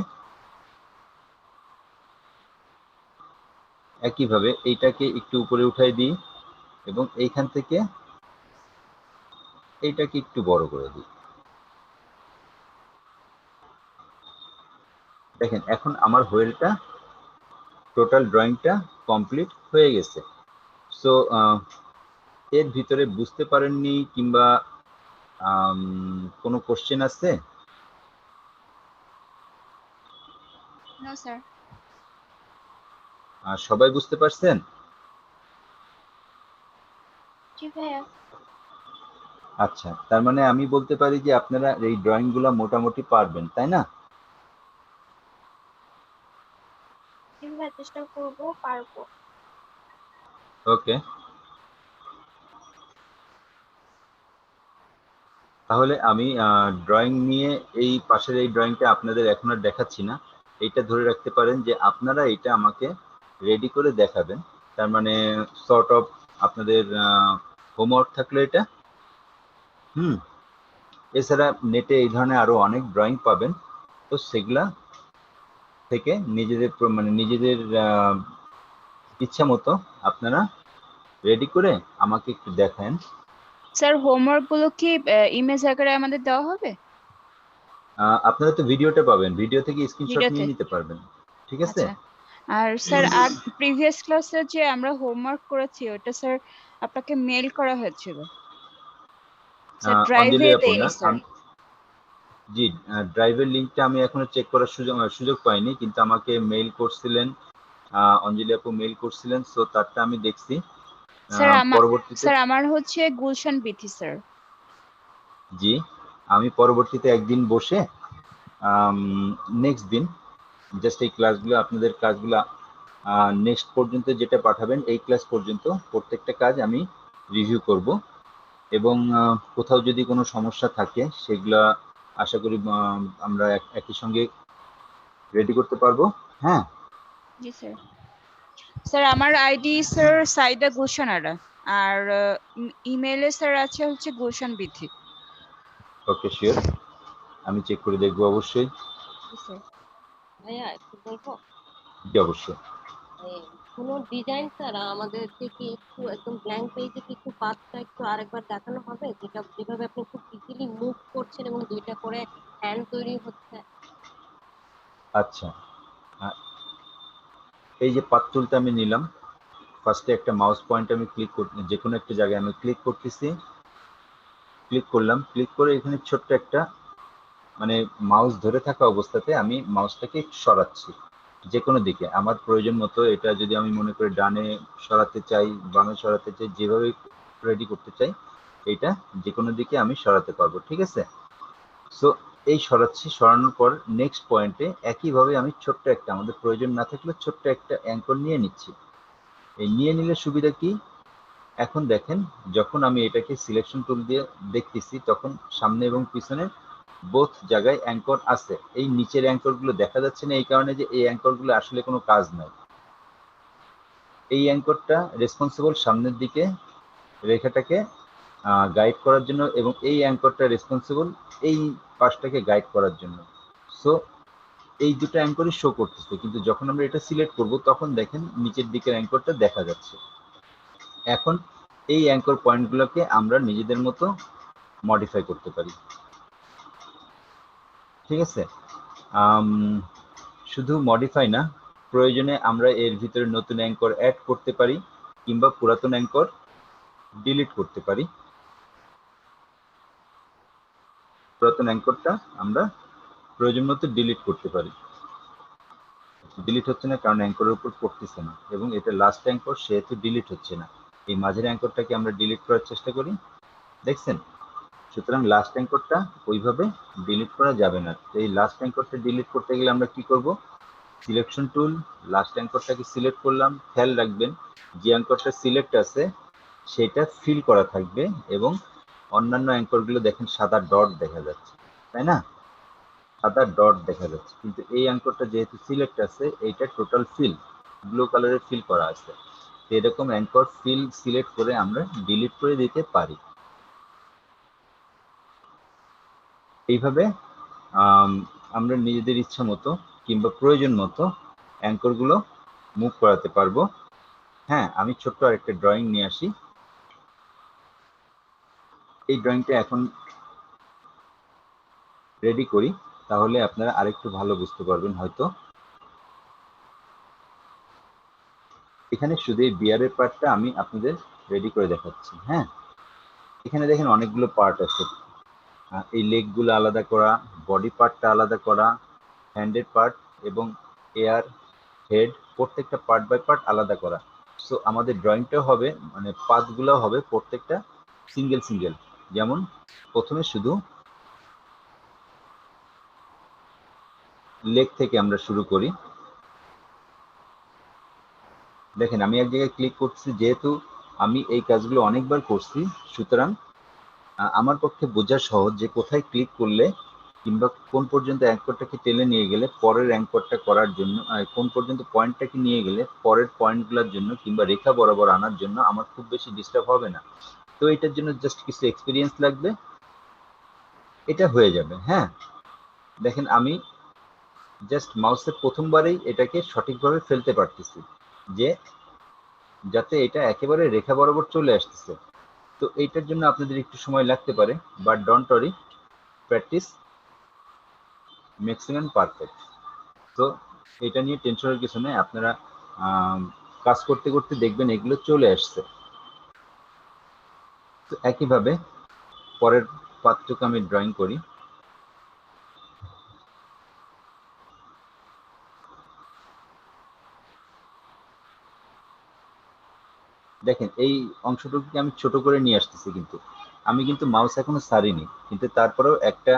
এইটাকে একটু উপরে উঠাই দিই, এবং এইখান থেকে এইটাকে একটু বড় করে দিই। দেখেন এখন আমার হোয়েলটা টোটাল ড্রয়িংটা কমপ্লিট হয়ে গেছে। সো এর ভিতরে বুঝতে পারেননি কিংবা কোনো কোশ্চেন আছে? No sir. সবাই বুঝতে পারছেন? জি ভাইয়া। আচ্ছা, তার মানে আমি বলতে পারি যে আপনারা এই ড্রয়িং গুলা মোটামুটি পারবেন, তাই না? জি ভাইয়া, চেষ্টা করব, পারবো। ওকে, তাহলে আমি ড্রয়িং নিয়ে এই পাশের এই ড্রয়িংটা আপনাদের এখন আর দেখাচ্ছি না। এইটা ধরে রাখতে পারেন যে আপনারা এটা আমাকে রেডি করে দেখাবেন। তার মানে সর্ট অফ আপনাদের হোমওয়ার্ক থাকলো এটা। হুম, এছাড়া নেটে এই ধরনের আরো অনেক ড্রয়িং পাবেন, তো সেগুলা থেকে নিজেদের মানে নিজেদের ইচ্ছা মতো আপনারা রেডি করে আমাকে একটু দেখান। স্যার, হোমওয়ার্ক গুলো কি ইমেজ আকারে আমাদের দেওয়া হবে? আপনারা তো ভিডিওটা পাবেন, ভিডিও থেকে স্ক্রিনশট ভিডিওতে? নিয়ে নিতে পারবেন, ঠিক আছে? আচ্ছা। আর স্যার, আর প্রিভিয়াস ক্লাসে যে আমরা হোমওয়ার্ক করেছি ওটা স্যার আপনাকে মেল করা হয়েছিল। স্যার অঞ্জলি ড্রাইভে আপু দেয়নি না? স্যার। জি, ড্রাইভের লিঙ্কটা আমি এখনো চেক করার সুযোগ পাইনি, কিন্তু আমাকে মেইল করছিলেন, অঞ্জলি আপু মেইল করছিলেন, সো তারটা আমি দেখছি। স্যার আমার পরবর্তীতে স্যার আমার হচ্ছে গুলশান বিথি স্যার। জি, আমি পরবর্তীতে একদিন বসে নেক্সট দিন জাস্ট এই ক্লাসগুলো আপনাদের কাজগুলো নেক্সট পর্যন্ত যেটা পাঠাবেন এই ক্লাস পর্যন্ত প্রত্যেকটা কাজ আমি রিভিউ করব, এবং কোথাও যদি কোনো সমস্যা থাকে সেগুলা আশা করি আমরা একই সঙ্গে রেডি করতে পারবো। হ্যাঁ, জি স্যার। স্যার আমার আইডি স্যার সাইদা গুলশান আরা, আর ইমেইলে স্যার আছে হচ্ছে গুলশান বিথি। ওকে, শিওর, আমি চেক করে দেখবো অবশ্যই। জি স্যার। ভাইয়া একটু বলবো, জি, অবশ্যই। কোনো ডিজাইন ছাড়া আমাদেরকে কি একটু একদম ব্ল্যাঙ্ক পেজে কি একটু পাথটা একটু আরেকবার দেখানো হবে, যেটা যেভাবে আপনি খুব ইজিলি মুভ করছেন এবং দুইটা করে হ্যান্ড তৈরি হচ্ছে? আচ্ছা, আহ, এই যে পাত টুলটা আমি নিলাম, ফার্স্টে একটা মাউস পয়েন্ট আমি ক্লিক করতে, যে কোনো একটা জায়গায় আমি ক্লিক করতেছি, ক্লিক করলাম, ক্লিক করে এখানে ছোট্ট একটা মানে মাউস ধরে থাকা অবস্থাতে আমি মাউসটাকে সরাচ্ছি যে কোনো দিকে আমার প্রয়োজন মতো। এটা যদি আমি মনে করি ডানে সরাতে চাই, বামে সরাতে চাই, যেভাবে রেডি করতে চাই, এটা যে কোনো দিকে আমি সরাতে পারবো, ঠিক আছে? সো এই সরাচ্ছি, সরানোর পর নেক্সট পয়েন্টে একইভাবে আমি ছোট্ট একটা, আমাদের প্রয়োজন না থাকলে ছোট্ট একটা অ্যাঙ্কর নিয়ে নিচ্ছি। এই নিয়ে নিলে সুবিধা কি, এখন দেখেন যখন আমি এটাকে সিলেকশন টুল দিয়ে দেখতেছি তখন সামনে এবং পিছনে বোথ জায়গায় অ্যাঙ্কর আছে। এই নিচের অ্যাঙ্কর গুলো দেখা যাচ্ছে না এই কারণে যে এই অ্যাঙ্কর গুলো আসলে কোনো কাজ নাই। এই অ্যাঙ্করটা রেসপন্সিবল সামনের দিকে রেখাটাকে গাইড করার জন্য, এবং এই অ্যাঙ্করটা রেসপন্সিবল এই পাশটাকে গাইড করার জন্য। সো এই দুটো অ্যাঙ্করই শো করতেছে, কিন্তু যখন আমরা এটা সিলেক্ট করব তখন দেখেন নিচের দিকের অ্যাঙ্করটা দেখা যাচ্ছে। এখন এই অ্যাঙ্কর পয়েন্টগুলোকে আমরা নিজেদের মতো মডিফাই করতে পারি, ঠিক আছে? শুধু মডিফাই না, প্রয়োজনে আমরা এর ভিতরে নতুন অ্যাঙ্কর অ্যাড করতে পারি, কিংবা পুরাতন অ্যাঙ্কর ডিলিট করতে পারি। পুরাতন অ্যাঙ্করটা আমরা প্রয়োজন মতো ডিলিট করতে পারি। ডিলিট হচ্ছে না কারণ অ্যাঙ্করের উপর পড়তেছে না, এবং এটা লাস্ট অ্যাঙ্কর সেহেতু ডিলিট হচ্ছে না। এই মাঝের অ্যাঙ্করটাকে আমরা ডিলিট করার চেষ্টা করি, দেখছেন? সুতরাং লাস্ট অ্যাঙ্করটা ওইভাবে ডিলিট করা যাবে না। এই লাস্ট অ্যাঙ্করটা ডিলিট করতে গেলে আমরা কি করব, সিলেকশন টুল, লাস্ট অ্যাঙ্করটাকে সিলেক্ট করলাম। খেয়াল রাখবেন যে অ্যাঙ্করটা সিলেক্ট আছে সেটা ফিল করা থাকবে, এবং অন্যান্য অ্যাঙ্করগুলো দেখেন সাদা ডট দেখা যাচ্ছে, তাই না? সাদা ডট দেখা যাচ্ছে, কিন্তু এই অ্যাঙ্করটা যেহেতু সিলেক্ট আছে এইটা টোটাল ফিল, ব্লু কালারের ফিল করা আছে। এরকম অ্যাঙ্কর ফিল সিলেক্ট করে আমরা ডিলিট করে দিতে পারি। এইভাবে আমরা নিজেদের ইচ্ছা মতো কিংবা প্রয়োজন মতো অ্যাঙ্করগুলো মুভ করাতে পারবো। হ্যাঁ, আমি ছোট্ট আরেকটা ড্রয়িং নিয়ে আসি। এই ড্রয়িংটা এখন রেডি করি, তাহলে আপনারা আরেকটু ভালো বুঝতে পারবেন হয়তো। এখানে শুধু এই বিয়ারের পার্টটা আমি আপনাদের রেডি করে দেখাচ্ছি। হ্যাঁ, এখানে দেখেন অনেকগুলো পার্ট আছে। এই লেগগুলো আলাদা করা, বডি পার্টটা আলাদা করা, হ্যান্ডের পার্ট এবং এয়ার, হেড, প্রত্যেকটা পার্ট বাই পার্ট আলাদা করা। সো আমাদের ড্রয়িংটা হবে মানে পাথগুলো হবে প্রত্যেকটা সিঙ্গেল সিঙ্গেল। যেমন প্রথমে শুধু লেগ থেকে আমরা শুরু করি। দেখেন আমি এক জায়গায় ক্লিক করছি, যেহেতু আমি এই কাজগুলো অনেকবার করছি সুতরাং আমার পক্ষে বোঝা সহজ যে কোথায় ক্লিক করলে কিংবা কোন পর্যন্ত অ্যাঙ্করটাকে টেনে নিয়ে গেলে পরের অ্যাঙ্করটা করার জন্য, কোন পর্যন্ত পয়েন্টটাকে নিয়ে গেলে পরের পয়েন্টগুলোর জন্য কিংবা রেখা বরাবর আনার জন্য আমার খুব বেশি ডিস্টার্ব হবে না। তো এটার জন্য জাস্ট কিছু এক্সপিরিয়েন্স লাগবে, এটা হয়ে যাবে। হ্যাঁ, দেখেন আমি জাস্ট মাউসের প্রথমবারেই এটাকে সঠিকভাবে ফেলতে পারতেছি, যে যাতে এটা একেবারে রেখা বরাবর চলে আসতেছে। তো এইটার জন্য আপনাদের একটু সময় লাগতে পারে, but don't worry, practice maximum perfect. তো এটা নিয়ে টেনশনের কিছু নেই, আপনারা কাজ করতে করতে দেখবেন এগুলো চলে আসছে। তো একইভাবে পরের পাত্রকে আমি ড্রয়িং করি। দেখেন এই অংশটুকুকে আমি ছোট করে নিয়ে আসতেছি, কিন্তু আমি কিন্তু মাউস এখনো ছাড়িনি, কিন্তু তারপরেও একটা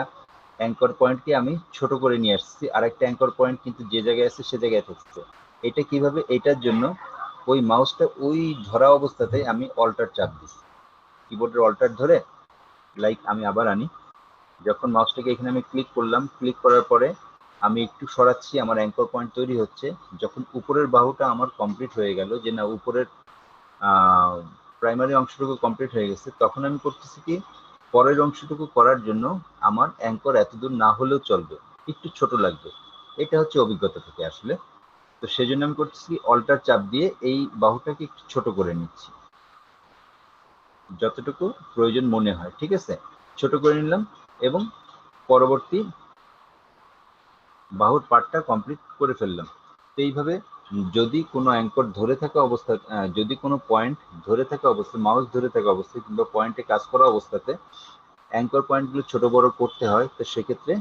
অ্যাঙ্কর পয়েন্টকে আমি ছোট করে নিয়ে আসছি, আর একটা অ্যাঙ্কর পয়েন্ট কিন্তু যে জায়গায় আছে সে জায়গায় থাকছে। এটা কিভাবে? এটার জন্য ওই মাউসটা ওই ধরা অবস্থাতে আমি অল্টার চাপ দিচ্ছি, কিবোর্ডের অল্টার ধরে, লাইক আমি আবার আনি, যখন মাউসটাকে এখানে আমি ক্লিক করলাম, ক্লিক করার পরে আমি একটু সরাচ্ছি, আমার অ্যাঙ্কর পয়েন্ট তৈরি হচ্ছে। যখন উপরের বাহুটা আমার কমপ্লিট হয়ে গেল, যে না উপরের প্রাইমারি অংশটুকু কমপ্লিট হয়ে গেছে, তখন আমি করতেছি কি, পরের অংশটুকু করার জন্য আমার অ্যাঙ্কর এতদূর না হলেও চলবে, একটু ছোট লাগবে। এটা হচ্ছে অভিজ্ঞতা থেকে আসলে। তো সেজন্য আমি করতেছি অল্টার চাপ দিয়ে এই বাহুটাকে একটু ছোট করে নিচ্ছি, যতটুকু প্রয়োজন মনে হয়। ঠিক আছে, ছোট করে নিলাম এবং পরবর্তী বাহুর পার্টটা কমপ্লিট করে ফেললাম। তো এইভাবে যদি কোনো অ্যাঙ্কর ধরে থাকা অবস্থা, যদি কোনো পয়েন্ট ধরে থাকা অবস্থায়, মাউস ধরে থাকা অবস্থায় কিংবা পয়েন্টে কাজ করা অবস্থাতে অ্যাঙ্কর পয়েন্টগুলো ছোট বড় করতে হয়, তো সেক্ষেত্রে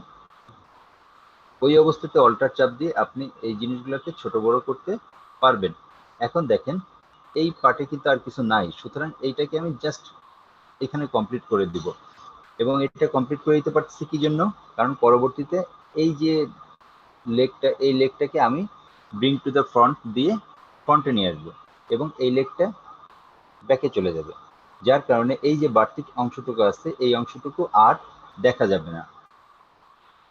ওই অবস্থাতে অল্টার চাপ দিয়ে আপনি এই জিনিসগুলোকে ছোট বড় করতে পারবেন। এখন দেখেন এই পার্টে কিন্তু আর কিছু নাই, সুতরাং এইটাকে আমি জাস্ট এখানে কমপ্লিট করে দিব। এবং এটা কমপ্লিট করে দিতে পারতেছি কি জন্য? কারণ পরবর্তীতে এই যে লেগটা, এই লেগটাকে আমি ব্রিং টু দ্য ফ্রন্ট দিয়ে ফ্রন্টে নিয়ে আসবো এবং এই লেগটা ব্যাকে চলে যাবে, যার কারণে এই যে বাড়তি অংশটুকু আছে এই অংশটুকু আর দেখা যাবে না।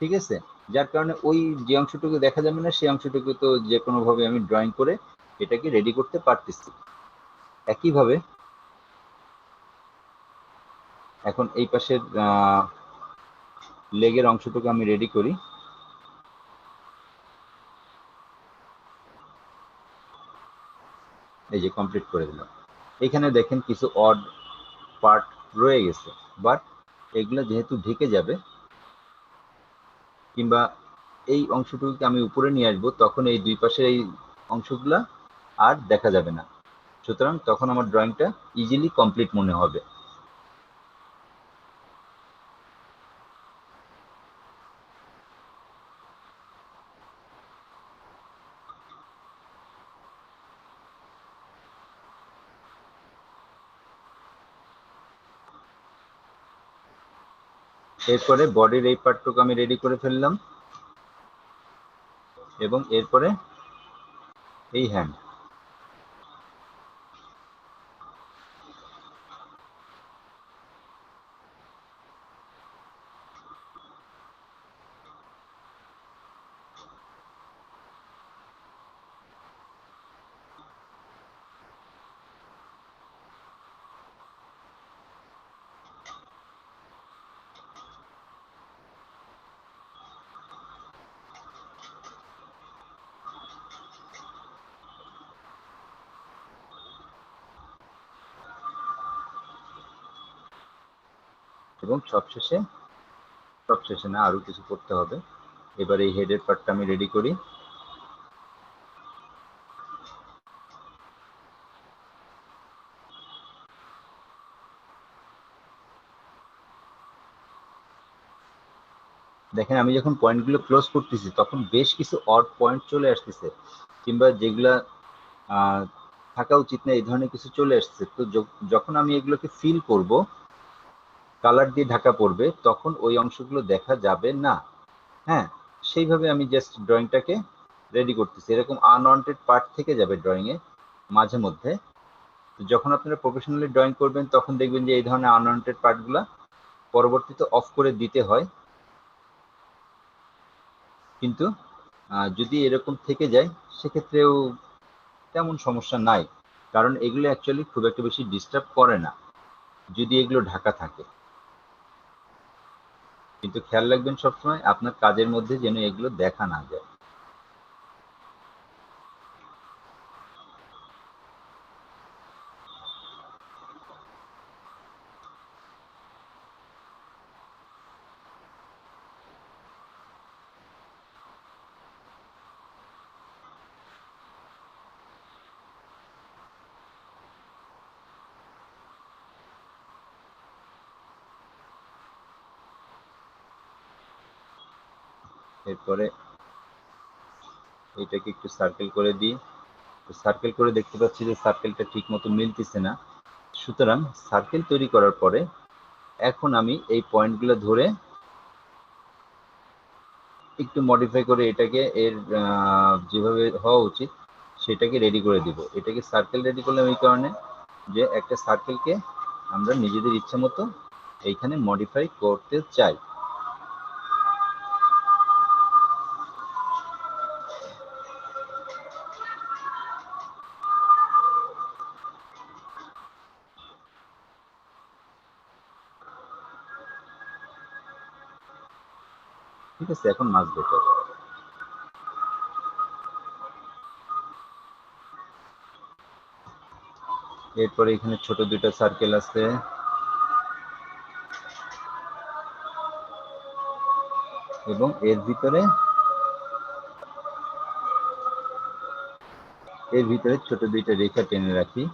ঠিক আছে, যার কারণে ওই যে অংশটুকু দেখা যাবে না সেই অংশটুকু তো যে কোনো ভাবে আমি ড্রয়িং করে এটাকে রেডি করতে পারতেছি। একইভাবে এখন এই পাশের লেগের অংশটুকু আমি রেডি করি। এই যে কমপ্লিট করে দিলাম। এখানে দেখেন কিছু অড পার্ট রয়ে গেছে, বাট এগুলো যেহেতু ঢেকে যাবে কিংবা এই অংশটুকুকে আমি উপরে নিয়ে আসবো, তখন এই দুই পাশের এই অংশগুলা আর দেখা যাবে না, সুতরাং তখন আমার ড্রয়িংটা ইজিলি কমপ্লিট মনে হবে। এরপরে বডির এই পার্টটুকু আমি রেডি করে ফেললাম এবং এরপরে এই হ্যান্ড। এবং সবশেষে না, আরো কিছু করতে হবে। এবার এই হেডের পার্টটা আমি রেডি করি। দেখেন আমি যখন পয়েন্টগুলো ক্লোজ করতেছি তখন বেশ কিছু অড পয়েন্ট চলে আসতেছে, কিংবা যেগুলা থাকা উচিত না এই ধরনের কিছু চলে আসছে। তো যখন আমি এগুলোকে ফিল করব, কালার দিয়ে ঢাকা পড়বে, তখন ওই অংশগুলো দেখা যাবে না। হ্যাঁ, সেইভাবে আমি জাস্ট ড্রয়িংটাকে রেডি করতেছি। এরকম আনওয়ান্টেড পার্ট থেকে যাবে ড্রয়িং এ মাঝে মধ্যে। তো যখন আপনারা প্রফেশনালি ড্রয়িং করবেন তখন দেখবেন যে এই ধরনের আনওয়ান্টেড পার্টগুলো পরবর্তীতে অফ করে দিতে হয়। কিন্তু যদি এরকম থেকে যায় সেক্ষেত্রেও তেমন সমস্যা নাই, কারণ এগুলো অ্যাকচুয়ালি খুব একটা বেশি ডিস্টার্ব করে না যদি এগুলো ঢাকা থাকে। কিন্তু খেয়াল রাখবেন সবসময় আপনার কাজের মধ্যে যেন এগুলো দেখা না যায়। এরপরে এটাকে একটু সার্কেল করে দিই। সার্কেল করে দেখতে পাচ্ছি যে সার্কেলটা ঠিক মতো মিলতেছে না। সুতরাং সার্কেল তৈরি করার পরে এখন আমি এই পয়েন্টগুলো ধরে একটু মডিফাই করে এটাকে এর যেভাবে হওয়া উচিত সেটাকে রেডি করে দিব। এটাকে সার্কেল রেডি করলাম এই কারণে যে একটা সার্কেলকে আমরা নিজেদের ইচ্ছা মতো এইখানে মডিফাই করতে চাই। ঠিক আছে, এখন মাছ বেটার। এরপরে এখানে ছোট দুইটা সার্কেল আছে, এবং এর ভিতরে ছোট দুইটা রেখা টেনে রাখি।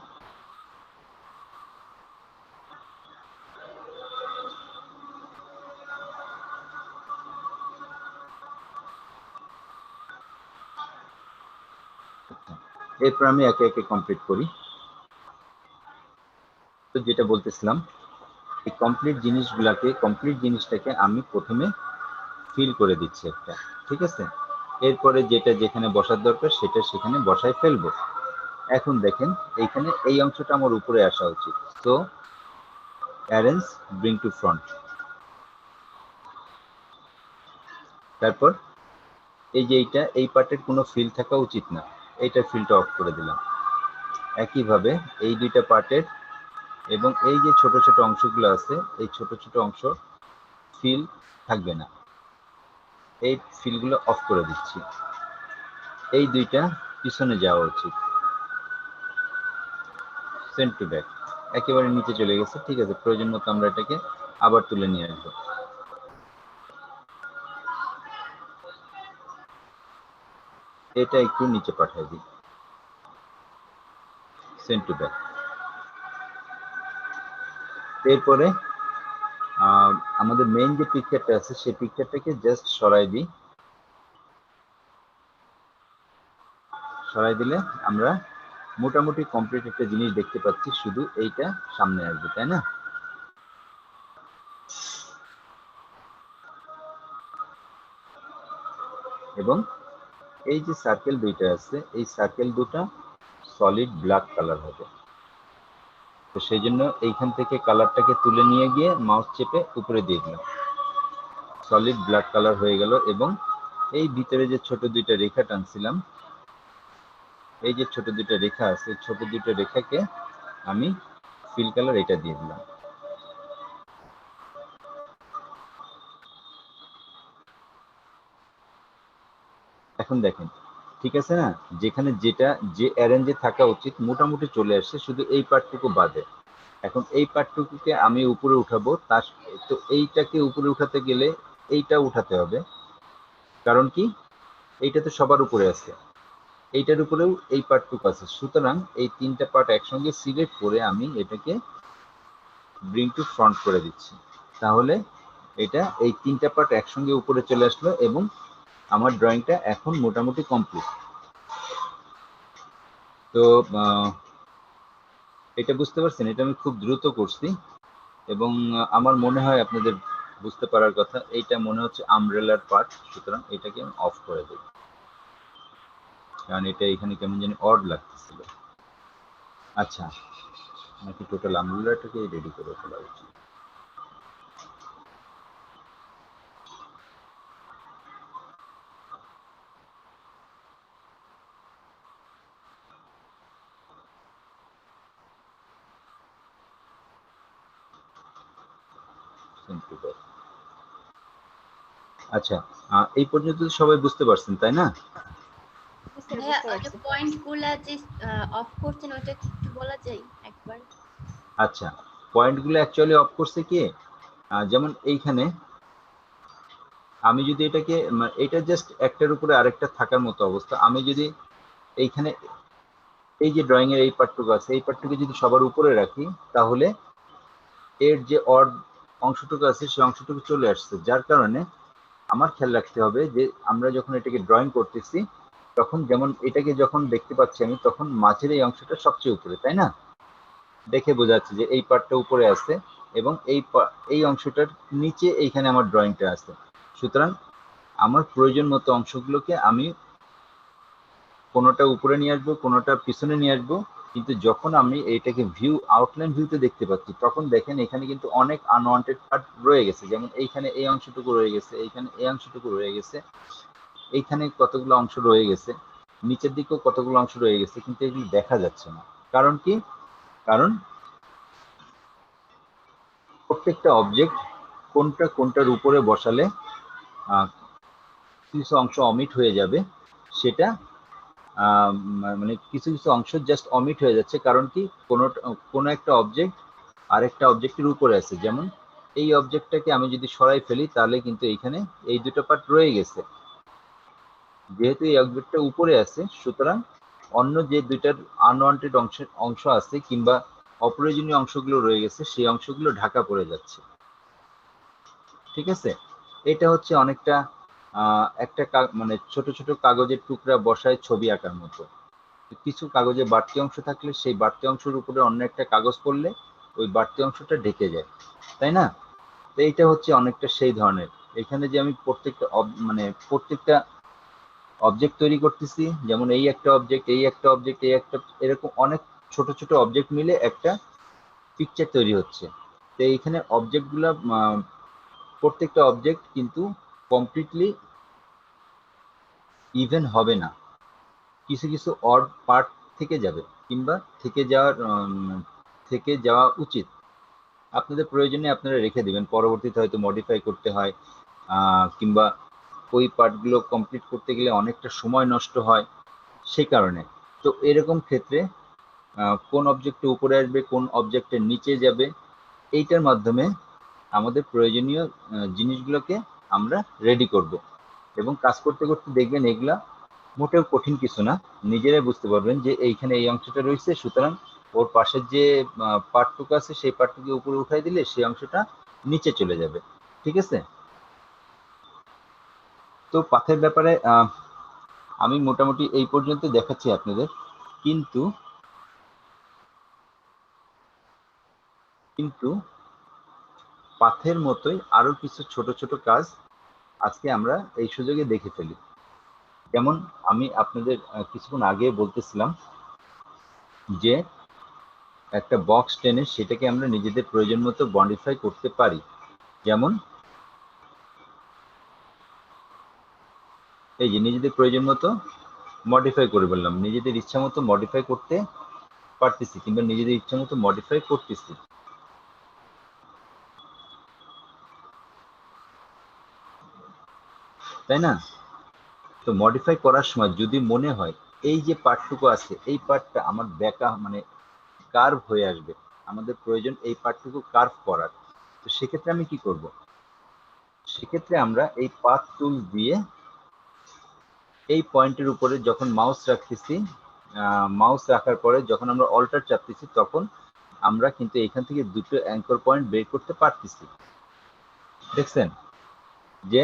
এরপর আমি একে একে কমপ্লিট করি। তো যেটা বলতেছিলাম, এই কমপ্লিট জিনিসটাকে আমি প্রথমে ফিল করে দিচ্ছি একটা, ঠিক আছে। এরপরে যেটা যেখানে বসার দরকার সেটা সেখানে বসায় ফেলবো। এখন দেখেন এইখানে এই অংশটা আমার উপরে আসা উচিত। তো অ্যারেঞ্জ, ব্রিং টু ফ্রন্ট। তারপর এই যে এই পার্টের কোনো ফিল থাকা উচিত না, এইটার ফিলটা অফ করে দিলাম। একইভাবে এই দুইটা পার্টের এবং এই যে ছোট ছোট অংশগুলো আছে এই ছোট ছোট অংশ ফিল থাকবে না, এই ফিলগুলো অফ করে দিচ্ছি। এই দুইটা পিছনে যাওয়া উচিত, সেন্ট টু ব্যাক, একেবারে নিচে চলে গেছে। ঠিক আছে, প্রয়োজন মতো আমরা এটাকে আবার তুলে নিয়ে আসবো। এটা একটু নিচে পাঠিয়ে দিই, সেন্ট টু ব্যাক। এরপরে আমাদের মেইন যে পিকচারটা আছে সেই পিকচারটাকে জাস্ট সরাই দিই। সরাই দিলে আমরা মোটামুটি কমপ্লিট একটা জিনিস দেখতে পাচ্ছি, শুধু এইটা সামনে আসবে, তাই না? এবং এই যে সার্কেল দুইটা আছে এই সার্কেল দুটা সলিড ব্ল্যাক কালার হবে। তো সেই জন্য এইখান থেকে কালারটাকে তুলে নিয়ে গিয়ে মাউস চেপে উপরে দিয়ে দিলাম, সলিড ব্ল্যাক কালার হয়ে গেল। এবং এই ভিতরে যে ছোট দুইটা রেখা টানছিলাম, এই যে ছোট দুইটা রেখা আছে ছোট দুইটা রেখাকে আমি ফিল কালার এটা দিয়ে দিলাম। এখন দেখেন ঠিক আছে না, যেখানে যে অ্যারেঞ্জে থাকা উচিত মোটামুটি চলে আসছে, শুধু এই পার্টটুকু বাদে। এখন এই পার্টটুকুকে আমি উপরে উঠাবো, তার তো এইটাকে উপরে উঠাতে গেলে এইটা উঠাতে হবে, কারণ কি এইটা তো সবার উপরে আছে, এইটার উপরেও এই পার্টটুকু আছে। সুতরাং এই তিনটা পার্ট একসঙ্গে সিলেক্ট করে আমি এটাকে ব্রিং টু ফ্রন্ট করে দিচ্ছি। তাহলে এটা এই তিনটা পার্ট একসঙ্গে উপরে চলে আসলো এবং আমার ড্রয়িংটা এখন মোটামুটি কমপ্লিট। তো এটা বুঝতে পারছেন, এটা আমি খুব দ্রুত করছি এবং আমার মনে হয় আপনাদের বুঝতে পারার কথা। এইটা মনে হচ্ছে আমব্রেলার পার্ট, সুতরাং এটাকে আমি অফ করে দেব, কারণ এটা এখানে কেমন জানি অড লাগতেছিল। আচ্ছা, নাকি টোটাল আমব্রেলাটাকে রেডি করে ফেলা উচিত। আচ্ছা, এই পর্যন্ত সবাই বুঝতে পারছেন তাই না? ভাইয়া ওই যে পয়েন্টগুলা যে অফ করছেন ওটা কি একটু বলা যায় একবার? আচ্ছা, পয়েন্টগুলো অ্যাকচুয়ালি অফ করছে কি, যেমন এইখানে আমি যদি এটাকে এটা জাস্ট একটার উপরে আরেকটা থাকার মতো অবস্থা। আমি যদি এইখানে এই যে ড্রয়িং এর এই পার্টটুকু আছে, এই পার্টটুকু যদি সবার উপরে রাখি, তাহলে এর যে অড অংশটুকু আছে সেই অংশটুকু চলে আসছে, যার কারণে আমার খেয়াল রাখতে হবে যে আমরা যখন এটাকে ড্রয়িং করতেছি তখন যেমন এটাকে যখন দেখতে পাচ্ছি আমি, তখন মাঝের এই অংশটা সবচেয়ে উপরে, তাই না? দেখে বোঝা যাচ্ছে যে এই পার্টটা উপরে আছে এবং এই অংশটার নিচে এইখানে আমার ড্রয়িংটা আছে। সুতরাং আমার প্রয়োজন মতো অংশগুলোকে আমি কোনোটা উপরে নিয়ে আসবো, কোনোটা পিছনে নিয়ে আসবো, কিন্তু যখন আমি এইটাকে ভিউ আউটলাইন ভিউতে দেখতে পাচ্ছি তখন দেখেন এখানে কিন্তু অনেক আনওয়ান্টেড পার্ট রয়ে গেছে। যেমন এইখানে এই অংশটুকু রয়ে গেছে, এইখানে এই অংশটুকু রয়ে গেছে, এইখানে কতগুলো অংশ রয়ে গেছে, নিচের দিকেও কতগুলো অংশ রয়ে গেছে, কিন্তু এগুলো দেখা যাচ্ছে না। কারণ কি? কারণ প্রত্যেকটা অবজেক্ট কোনটার উপরে বসালে কিছু অংশ অমিট হয়ে যাবে, সেটা মানে কিছু কিছু অংশ জাস্ট অমিট হয়ে যাচ্ছে। কারণ কি? কোনো একটা অবজেক্ট আরেকটা অবজেক্টের উপরে আছে। যেমন এই অবজেক্টটাকে আমি যদি সরাই ফেলি তাহলে কিন্তু এইখানে এই দুটো পার্ট রয়ে গেছে। যেহেতু এই অবজেক্টটা উপরে আছে, সুতরাং অন্য যে দুইটার আনওয়ান্টেড অংশ আছে কিংবা অপ্রয়োজনীয় অংশগুলো রয়ে গেছে, সেই অংশগুলো ঢাকা পড়ে যাচ্ছে। ঠিক আছে? এটা হচ্ছে অনেকটা একটা মানে ছোট ছোট কাগজের টুকরা বসায় ছবি আঁকার মতো। কিছু কাগজে বাড়তি অংশ থাকলে সেই বাড়তি অংশের উপরে অন্য একটা কাগজ পড়লে ওই বাড়তি অংশটা ঢেকে যায়, তাই না? তো এইটা হচ্ছে অনেকটা সেই ধরনের। এখানে যে আমি প্রত্যেকটা অবজেক্ট তৈরি করতেছি, যেমন এই একটা অবজেক্ট, এই একটা অবজেক্ট, এই একটা, এরকম অনেক ছোট ছোট অবজেক্ট মিলে একটা পিকচার তৈরি হচ্ছে। তো এইখানে অবজেক্টগুলো প্রত্যেকটা অবজেক্ট কিন্তু কমপ্লিটলি ইভেন হবে না, কিছু কিছু অড পার্ট থেকে যাবে কিংবা থেকে যাওয়া উচিত। আপনাদের প্রয়োজনে আপনারা রেখে দিবেন, পরবর্তীতে হয়তো মডিফাই করতে হয় কিংবা ওই পার্টগুলো কমপ্লিট করতে গেলে অনেকটা সময় নষ্ট হয়, সেই কারণে। তো এরকম ক্ষেত্রে কোন অবজেক্টে উপরে আসবে, কোন অবজেক্টের নিচে যাবে, এইটার মাধ্যমে আমাদের প্রয়োজনীয় জিনিসগুলোকে আমরা রেডি করব এবং কাজ করতে করতে দেখবেন এগুলা মোটেও কঠিন কিছু না। নিজেরাই বুঝতে পারবেন যে এইখানে এই অংশটা রয়েছে, সুতরাং ওর পাশের যে পার্টটুকু আছে সেই পার্টটুকু উপরে উঠাই দিলে সেই অংশটা নিচে চলে যাবে। ঠিক আছে? তো পাথের ব্যাপারে আমি মোটামুটি এই পর্যন্ত দেখাচ্ছি আপনাদের, কিন্তু কিন্তু পাথের মতোই আরো কিছু ছোট ছোট কাজ আজকে আমরা এই সুযোগে দেখে ফেলি। যেমন আমি আপনাদের কিছুক্ষণ আগে বলতেছিলাম যে একটা বক্স টেনে সেটাকে আমরা নিজেদের প্রয়োজন মতো মডিফাই করতে পারি। যেমন এই যে নিজেদের প্রয়োজন মতো মডিফাই করে বললাম, নিজেদের ইচ্ছা মতো মডিফাই করতে পারতেছি কিংবা নিজেদের ইচ্ছা মতো মডিফাই করতেছি, তাই না? তো মডিফাই করার সময় যদি মনে হয় এই যে পার্টটুকু আছে এই পার্টটা আমার ব্যাকা মানে কার্ভ হয়ে আসবে, আমাদের প্রয়োজন এই পার্টটুকু কার্ভ করার, তো সেক্ষেত্রে আমি কি করব? সেক্ষেত্রে আমরা এই পাথ টুল দিয়ে এই পয়েন্টের উপরে যখন মাউস রাখতেছি, মাউস রাখার পরে যখন আমরা অল্টার চাপতেছি তখন আমরা কিন্তু এখান থেকে দুটো অ্যাঙ্কর পয়েন্ট বের করতে পারতেছি। দেখছেন যে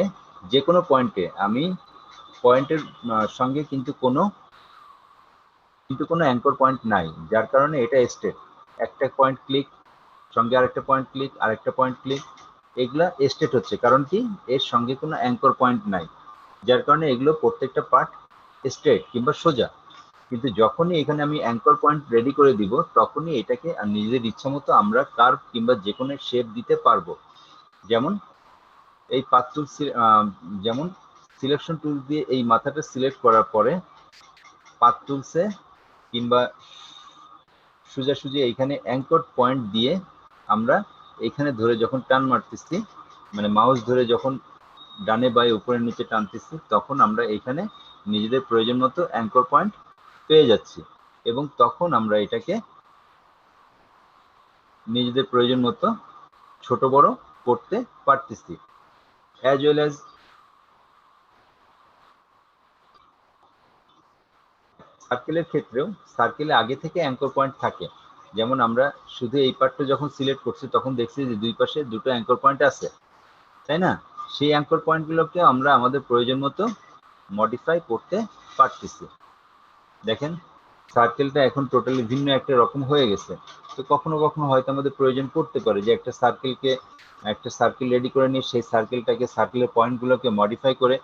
যে কোনো পয়েন্টে আমি পয়েন্টের সঙ্গে কিন্তু কোনো অ্যাঙ্কর পয়েন্ট নাই, যার কারণে এটা স্টেট। একটা পয়েন্ট ক্লিক, সঙ্গে আরেকটা পয়েন্ট ক্লিক, আরেকটা পয়েন্ট ক্লিক, এগুলা স্টেট হচ্ছে। কারণ কি, এর সঙ্গে কোনো অ্যাঙ্কর পয়েন্ট নাই, যার কারণে এগুলো প্রত্যেকটা পার্ট স্ট্রেট কিংবা সোজা। কিন্তু যখনই এখানে আমি অ্যাঙ্কর পয়েন্ট রেডি করে দিব, তখনই এটাকে নিজেদের ইচ্ছা মতো আমরা কার্ভ কিংবা যে কোনো শেপ দিতে পারবো। যেমন এই পাথ টুল, যেমন সিলেকশন টুল দিয়ে এই মাথাটা সিলেক্ট করার পরে পাথ টুলসে কিংবা সোজাসুজি এইখানে অ্যাঙ্কর পয়েন্ট দিয়ে আমরা এখানে ধরে যখন টান মারতেছি, মানে মাউস ধরে যখন ডানে বায়ে উপরে নিচে টানতেছি, তখন আমরা এখানে নিজেদের প্রয়োজন মতো অ্যাঙ্কর পয়েন্ট পেয়ে যাচ্ছি, এবং তখন আমরা এটাকে নিজেদের প্রয়োজন মতো ছোট বড় করতে পারতেছি। অ্যাজ ওয়েল অ্যাজ সার্কেলের ক্ষেত্রেও, সার্কেলে আগে থেকে অ্যাঙ্কর পয়েন্ট থাকে। যেমন আমরা শুধু এই পার্টটা যখন সিলেক্ট করছি, তখন দেখছি যে দুই পাশে দুটো অ্যাঙ্কর পয়েন্ট আছে, তাই না? সেই অ্যাঙ্কর পয়েন্টগুলোকে আমরা আমাদের প্রয়োজন মতো মডিফাই করতে পারতেছি। দেখেন সার্কেলটা এখন টোটালি ভিন্ন একটা রকম হয়ে গেছে। তো কখনো কখনো হয়তো আমাদের প্রয়োজন পড়তে পারে যে একটা সার্কেল রেডি করে নিয়ে সেই সার্কেলের পয়েন্টগুলোকে মডিফাই করে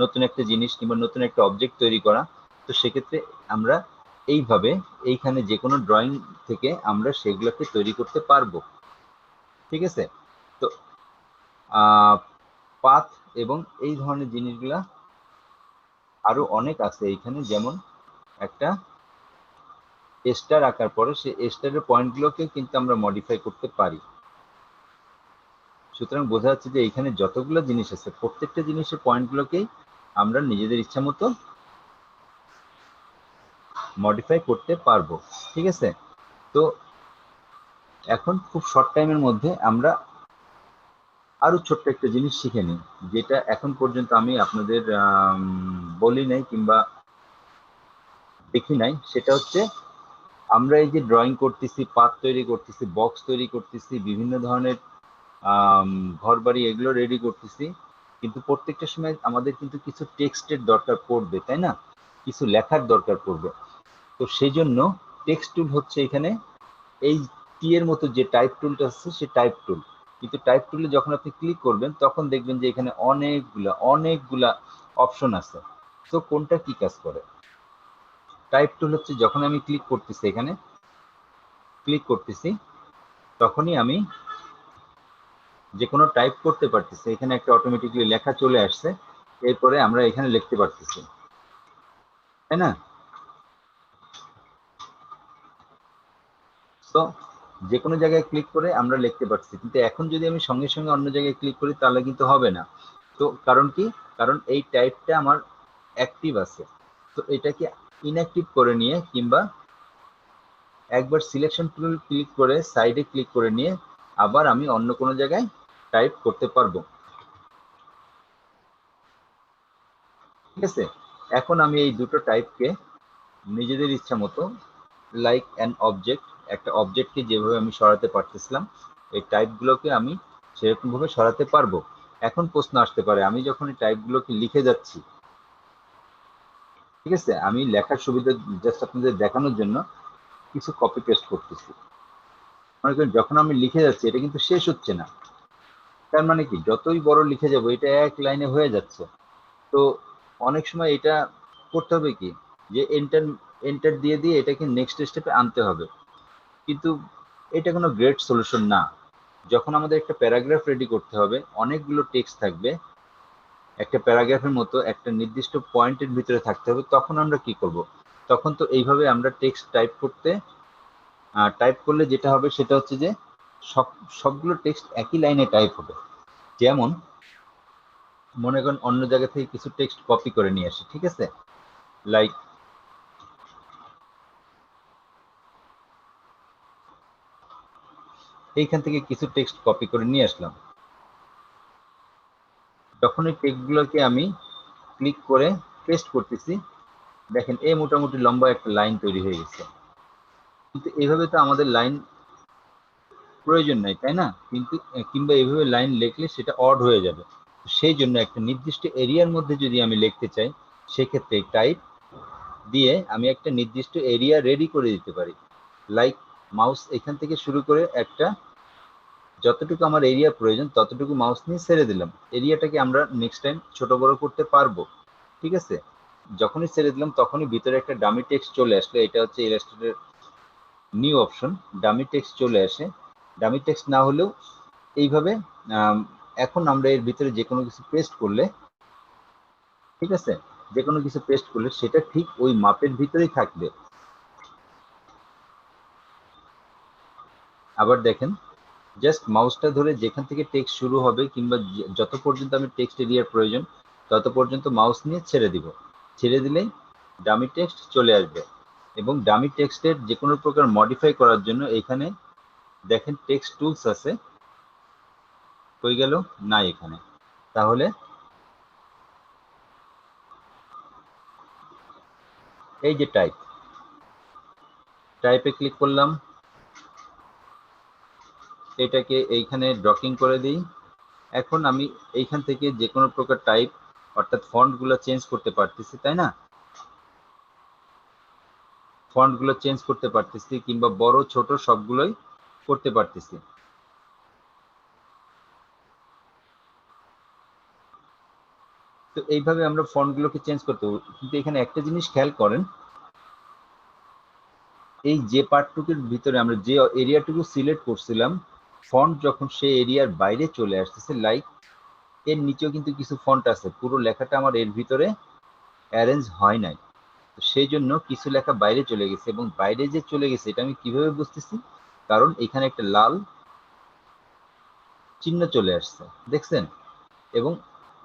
নতুন একটা জিনিস কিংবা নতুন একটা অবজেক্ট তৈরি করা। তো সেক্ষেত্রে আমরা এইখানে যে কোনো ড্রয়িং থেকে আমরা সেগুলোকে তৈরি করতে পারবো। ঠিক আছে? তো পাথ এবং এই ধরনের জিনিসগুলা আরো অনেক আছে এইখানে। যেমন একটা স্টার আঁকার পরে সেই স্টারের পয়েন্টগুলোকে কিন্তু আমরা মডিফাই করতে পারি। সুতরাং বোঝা যাচ্ছে যে এইখানে যতগুলো জিনিস আছে, প্রত্যেকটা জিনিসের পয়েন্টগুলোকেই আমরা নিজেদের ইচ্ছা মতো মডিফাই করতে পারবো। ঠিক আছে? তো এখন খুব শর্ট টাইমের মধ্যে আমরা আরো ছোট্ট একটা জিনিস শিখে নিই, যেটা এখন পর্যন্ত আমি আপনাদের বলি নাই কিংবা দেখি নাই। সেটা হচ্ছে, আমরা এই যে ড্রয়িং করতেছি, পাথ তৈরি করতেছি, বক্স তৈরি করতেছি, বিভিন্ন ধরনের ঘর বাড়ি এগুলো রেডি করতেছি, কিন্তু প্রত্যেকটা সময় আমাদের কিন্তু কিছু টেক্সটের দরকার পড়বে, তাই না? কিছু লেখার দরকার পড়বে। তো সেই জন্য টেক্সট টুল হচ্ছে এখানে এই টি এর মতো যে টাইপ টুলটা আছে, সে টাইপ টুল। কিন্তু টাইপ টুলে যখন আপনি ক্লিক করবেন, তখন দেখবেন যে এখানে অনেকগুলা অপশন আছে। তো কোনটা কি কাজ করে? টাইপ টুল হচ্ছে, যখন আমি ক্লিক করতেছি তখনই আমি যে কোনো টাইপ করতে পারতেছি। এখানে একটা অটোমেটিকলি লেখা চলে আসছে, এরপরে আমরা এখানে লিখতে পারতেছি, তাই না? তো যে কোনো জায়গায় ক্লিক করে আমরা লিখতে পারছি। কিন্তু এখন যদি আমি সঙ্গে সঙ্গে অন্য জায়গায় ক্লিক করি, তাহলে কিন্তু হবে না। তো কারণ কি? কারণ এই টাইপটা আমার অ্যাক্টিভ আছে। তো এটাকে ইনঅ্যাক্টিভ করে নিয়ে কিংবা একবার সিলেকশন টুল ক্লিক করে সাইডে ক্লিক করে নিয়ে আবার আমি অন্য কোনো জায়গায় টাইপ করতে পারবো। ঠিক আছে? এখন আমি এই দুটো টাইপকে নিজেদের ইচ্ছা মতো, লাইক অ্যান অবজেক্ট, একটা অবজেক্টকে যেভাবে আমি সরাতে পারতেছিলাম, এই টাইপগুলোকে আমি সেরকম ভাবে সরাতে পারবো। এখন প্রশ্ন আসতে পারে, আমি যখন এই টাইপগুলোকে লিখে যাচ্ছি, ঠিক আছে, আমি লেখার সুবিধা জাস্ট আপনাদের দেখানোর জন্য কিছু কপি পেস্ট করতেছি। মনে করেন যখন আমি লিখে যাচ্ছি, এটা কিন্তু শেষ হচ্ছে না। তার মানে কি, যতই বড় লিখে যাব, এটা এক লাইনে হয়ে যাচ্ছে। তো অনেক সময় এটা করতে হবে কি, যে এন্টার দিয়ে দিয়ে এটাকে নেক্সট স্টেপে আনতে হবে। কিন্তু এটা কোনো গ্রেট সলিউশন না। যখন আমাদের একটা প্যারাগ্রাফ রেডি করতে হবে, অনেকগুলো টেক্সট থাকবে, একটা প্যারাগ্রাফের মতো একটা নির্দিষ্ট পয়েন্টের ভিতরে থাকতে হবে, তখন আমরা কি করব? তখন তো এইভাবে আমরা টেক্সট টাইপ করলে যেটা হবে সেটা হচ্ছে যে সবগুলো টেক্সট একই লাইনে টাইপ হবে। যেমন মনে করেন অন্য জায়গা থেকে কিছু টেক্সট কপি করে নিয়ে আসি, ঠিক আছে, লাইক এইখান থেকে কিছু টেক্সট কপি করে নিয়ে আসলাম। যখন এই টেক্সটগুলোকে আমি ক্লিক করে পেস্ট করতেছি, দেখেন এই মোটামুটি লম্বা একটা লাইন তৈরি হয়ে গেছে। কিন্তু এইভাবে তো আমাদের লাইন প্রয়োজন নাই, তাই না? কিন্তু কিংবা এইভাবে লাইন লিখলে সেটা অড হয়ে যাবে। সেই জন্য একটা নির্দিষ্ট এরিয়ার মধ্যে যদি আমি লিখতে চাই, সেক্ষেত্রে টাইপ দিয়ে আমি একটা নির্দিষ্ট এরিয়া রেডি করে দিতে পারি। লাইক মাউস এখান থেকে শুরু করে একটা যতটুকু আমার এরিয়া প্রয়োজন ততটুকু মাউস নিয়ে ছেড়ে দিলাম। এরিয়াটাকে আমরা নেক্সট টাইম ছোট বড় করতে পারবো, ঠিক আছে? যখনই ছেড়ে দিলাম তখনই ভিতরে একটা ডামি টেক্সট চলে আসলো। এটা হচ্ছে Illustrator new option, dummy text চলে আসে। ডামি টেক্সট না হলেও এইভাবে এখন আমরা এর ভিতরে যে কোনো কিছু পেস্ট করলে, ঠিক আছে, যে কোনো কিছু পেস্ট করলে সেটা ঠিক ওই মাপের ভিতরেই থাকবে। আবার দেখেন, জাস্ট মাউসটা ধরে যেখান থেকে টেক্সট শুরু হবে কিংবা যত পর্যন্ত আমি টেক্সট এরিয়ার প্রয়োজন তত পর্যন্ত মাউস নিয়ে ছেড়ে দিব। ছেড়ে দিলেই ডামি টেক্সট চলে আসবে। এবং ডামি টেক্সটের যে কোনো প্রকার মডিফাই করার জন্য এখানে দেখেন টেক্সট টুলস আছে, হয়ে গেল না এখানে। তাহলে এই যে টাইপে ক্লিক করলাম, এটাকে এইখানে ড্রকিং করে দিই। এখন আমি এইখান থেকে যে কোনো প্রকার টাইপ অর্থাৎ ফন্টগুলো চেঞ্জ করতে পারতেছি, তাই না? ফন্টগুলো চেঞ্জ করতে পারতেছি কিংবা বড় ছোট সবগুলোই করতে পারতেছি। তো এইভাবে আমরা ফন্টগুলোকে চেঞ্জ করতে পারবো। কিন্তু এখানে একটা জিনিস খেয়াল করেন, এই যে পার্টটুকুর ভিতরে আমরা যে এরিয়াটুকু সিলেক্ট করছিলাম, ফন্ট যখন সেই এরিয়ার বাইরে চলে আসতেছে, লাইক এর নিচেও কিন্তু কিছু ফন্ট আছে, পুরো লেখাটা আমার এর ভিতরে অ্যারেঞ্জ হয় নাই। তো সেই জন্য কিছু লেখা বাইরে চলে গেছে, এবং বাইরে যে চলে গেছে এটা আমি কিভাবে বুঝতেছি? কারণ এখানে একটা লাল চিহ্ন চলে আসছে, দেখছেন? এবং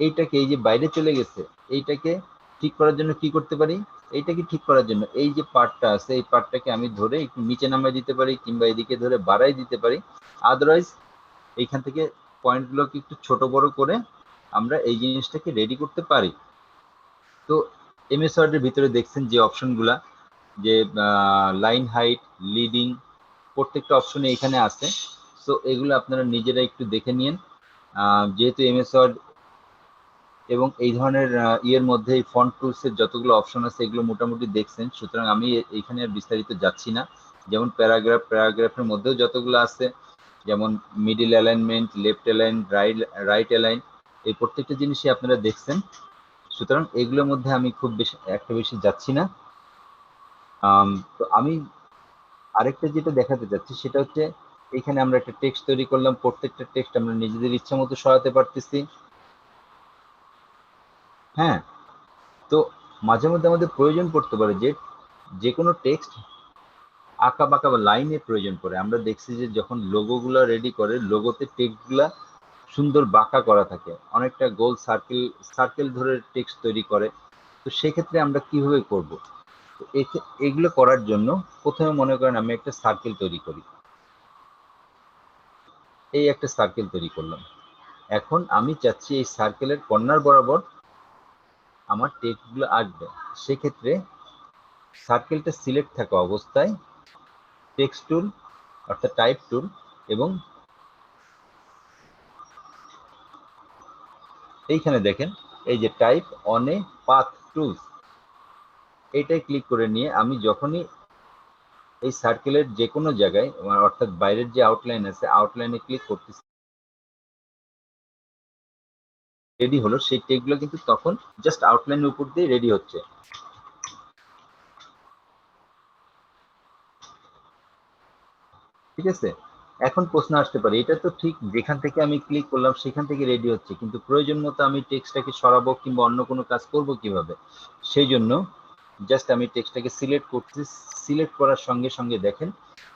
এইটাকে, এই যে বাইরে চলে গেছে, এইটাকে ঠিক করার জন্য কি করতে পারি? এইটাকে ঠিক করার জন্য এই যে পার্টটা আছে এই পার্টটাকে আমি ধরে একটু নিচে নামিয়ে দিতে পারি কিংবা এদিকে ধরে বাড়াই দিতে পারি। আদারওয়াইজ এইখান থেকে পয়েন্টগুলোকে একটু ছোট বড় করে আমরা এই জিনিসটাকে রেডি করতে পারি। তো এমএস ওয়ার্ডের ভিতরে দেখছেন যে অপশনগুলা, যে লাইন হাইট, লিডিং, প্রত্যেকটা অপশনে এখানে আছে। সো এগুলো আপনারা নিজেরা একটু দেখে নিন। যেহেতু এমএস ওয়ার্ড এবং এই ধরনের ইয়ের মধ্যে এই ফন্ট টুলসের যতগুলো অপশন আছে এগুলো মোটামুটি দেখছেন, সুতরাং আমি এইখানে আর বিস্তারিত যাচ্ছি না। যেমন প্যারাগ্রাফের মধ্যেও যতগুলো আছে, যেমন middle alignment, left align, right align, এই প্রত্যেকটা জিনিসই আপনারা দেখছেন। সুতরাং এগুলোর মধ্যে আমি খুব বেশি যাচ্ছি না। তো আমি আরেকটা যেটা দেখাতে চাচ্ছি সেটা হচ্ছে, এখানে আমরা একটা টেক্সট তৈরি করলাম, প্রত্যেকটা টেক্সট আমরা নিজেদের ইচ্ছা মতো সরাতে পারতেছি। হ্যাঁ, তো মাঝে মধ্যে আমাদের প্রয়োজন পড়তে পারে যে কোনো টেক্সট আঁকা বাঁকা বা লাইনের প্রয়োজন পড়ে। আমরা দেখছি যে যখন লোগোগুলো রেডি করে, লোগোতে টেক্সটগুলা সুন্দর বাঁকা করা থাকে, অনেকটা গোল সার্কেল ধরে টেক্সট তৈরি করে। তো সেক্ষেত্রে আমরা কিভাবে করব? তো এগুলো করার জন্য প্রথমে মনে করেন আমি একটা সার্কেল তৈরি করি। এই একটা সার্কেল তৈরি করলাম। এখন আমি চাচ্ছি এই সার্কেলের কর্নার বরাবর আমার টেক্সটগুলো আসবে। সেক্ষেত্রে সার্কেলটা সিলেক্ট থাকা অবস্থায় টেক্সট টুল অর্থাৎ টাইপ টুল এবং এইখানে দেখেন এই যে type on a path tools, এইটাই ক্লিক করে নিয়ে আমি যখনই এই সার্কেলের যে কোনো জায়গায় অর্থাৎ বাইরের যে আউটলাইন আছে আউটলাইনে ক্লিক করতেছি, রেডি হলো সেই টেক্সটগুলো কিন্তু তখন জাস্ট আউটলাইনের উপর দিয়ে রেডি হচ্ছে। ঠিক আছে, এখন প্রশ্ন আসতে পারে এটা তো ঠিক যেখান থেকে আমি ক্লিক করলাম সেখান থেকে রেডি হচ্ছে, কিন্তু প্রয়োজন মতো আমি টেক্সটটাকে সরাবো কিংবা অন্য কোনো কাজ করব কিভাবে? সেই জন্য জাস্ট আমি টেক্সটটাকে সিলেক্ট করছি। সিলেক্ট করার সঙ্গে সঙ্গে দেখেন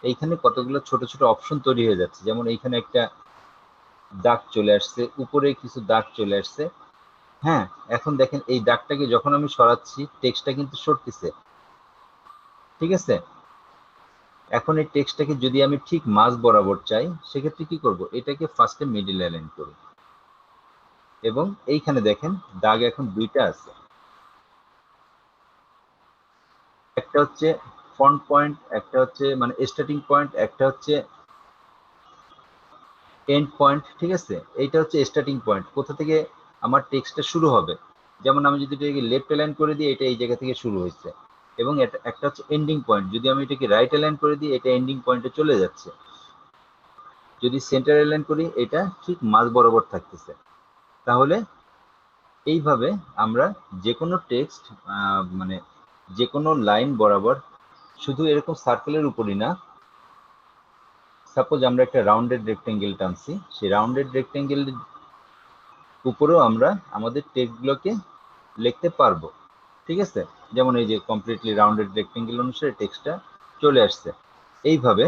এইখানে কতগুলো ছোট ছোট অপশন তৈরি হয়ে যাচ্ছে। যেমন এইখানে একটা দাগ চলে আসছে, উপরে কিছু দাগ চলে আসছে। হ্যাঁ, এখন দেখেন এই দাগটাকে যখন আমি সরাচ্ছি টেক্সটটা কিন্তু সরতেছে। ঠিক আছে, এখন এই টেক্সটটাকে যদি আমি ঠিক মাঝ বরাবর চাই সেক্ষেত্রে কি করব? এটাকে ফার্স্টে মিডল অ্যালাইন করি এবং এইখানে দেখেন দাগ এখন দুইটা আছে, একটা হচ্ছে ফন্ট পয়েন্ট, একটা হচ্ছে মানে স্টার্টিং পয়েন্ট, একটা হচ্ছে এন্ড পয়েন্ট, ঠিক আছে, এইটা হচ্ছে স্টার্টিং পয়েন্ট, কোথা থেকে আমার টেক্সটটা শুরু হবে। যেমন আমি যদি এটাকে লেফট অ্যালাইন করে দিই, এটা এই জায়গা থেকে শুরু হয়েছে, এবং একটা হচ্ছে এন্ডিং পয়েন্ট, যদি আমি এটাকে রাইট অ্যালাইন করে দিই, এটা এন্ডিং পয়েন্টে চলে যাচ্ছে। যদি সেন্টার অ্যালাইন করি, এটা ঠিক মাঝ বরাবর থাকতেছে। তাহলে এইভাবে আমরা যে কোনো টেক্সট, মানে যে কোনো লাইন বরাবর, শুধু এরকম সার্কেলের উপরই না, সাপোজ আমরা একটা রাউন্ডেড রেক্টেঙ্গেল টানছি, সেই রাউন্ডেড রেক্টেঙ্গেল উপরেও আমরা আমাদের টেক্সটগুলোকে লিখতে পারবো, ঠিক আছে। যেমন এই যে কমপ্লিটলি রাউন্ডেড রেক্টেঙ্গেল অনুসারে টেক্সটটা চলে আসছে। এইভাবে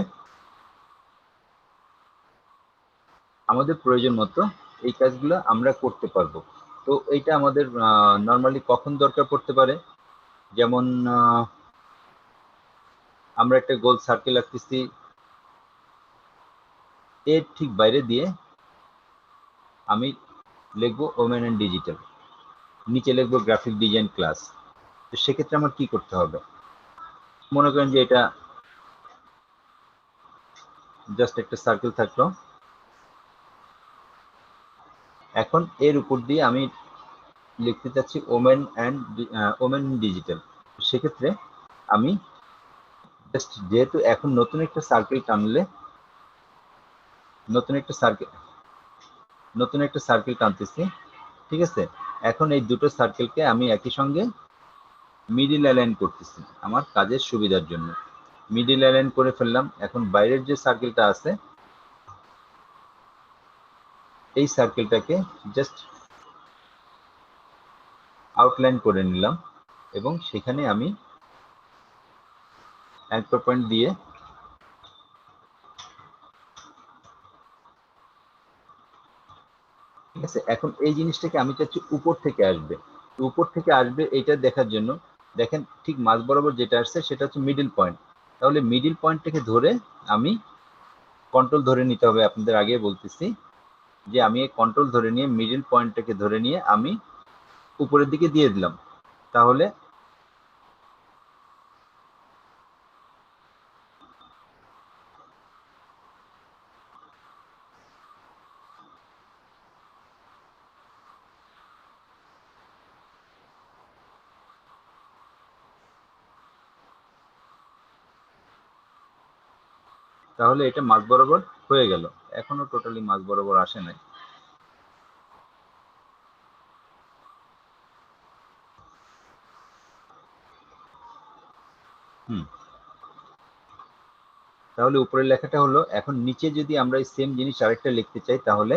আমাদের প্রয়োজন মতো এই কাজগুলো আমরা করতে পারবো। তো এইটা আমাদের নর্মালি কখন দরকার পড়তে পারে, যেমন আমরা একটা গোল সার্কেল আঁকতেছি, এর ঠিক বাইরে দিয়ে আমি লিখবো ওমেন এন্ড ডিজিটাল, নিচে লিখবো গ্রাফিক ডিজাইন ক্লাস। তো সেক্ষেত্রে আমার কি করতে হবে, মনে করেন যে এটা জাস্ট একটা সার্কেল থাকলো, এখন এর উপর দিয়ে আমি লিখতে চাচ্ছি ওমেন ডিজিটাল। সেক্ষেত্রে আমি জাস্ট, যেহেতু এখন নতুন একটা সার্কেল টানলে, নতুন একটা সার্কেল টানতেছি, ঠিক আছে। এখন এই দুটো সার্কেলকে আমি একই সঙ্গে মিডিল অ্যালাইন করতেছি আমার কাজের সুবিধার জন্য। মিডিল অ্যালাইন করে ফেললাম। এখন বাইরের যে সার্কেলটা আছে, এই সার্কেলটাকে জাস্ট আউটলাইন করে নিলাম, এবং সেখানে আমি অ্যাঙ্কর পয়েন্ট দিয়ে ঠিক আছে। এখন এই জিনিসটাকে আমি চাচ্ছি উপর থেকে আসবে, উপর থেকে আসবে এইটা দেখার জন্য দেখেন ঠিক মাঝ বরাবর যেটা আসছে সেটা হচ্ছে মিডিল পয়েন্ট। তাহলে মিডিল পয়েন্টটাকে ধরে আমি কন্ট্রোল ধরে নিতে হবে, আপনাদের আগে বলতেছি যে আমি এই কন্ট্রোল ধরে নিয়ে মিডিল পয়েন্টটাকে ধরে নিয়ে আমি উপরের দিকে দিয়ে দিলাম। তাহলে তাহলে এটা মাঝ বরাবর হয়ে গেল, এখনো টোটালি মাঝ বরাবর আসে নাই। তাহলে উপরের লেখাটা হলো। এখন নিচে যদি আমরা এই সেম জিনিস আরেকটা লিখতে চাই, তাহলে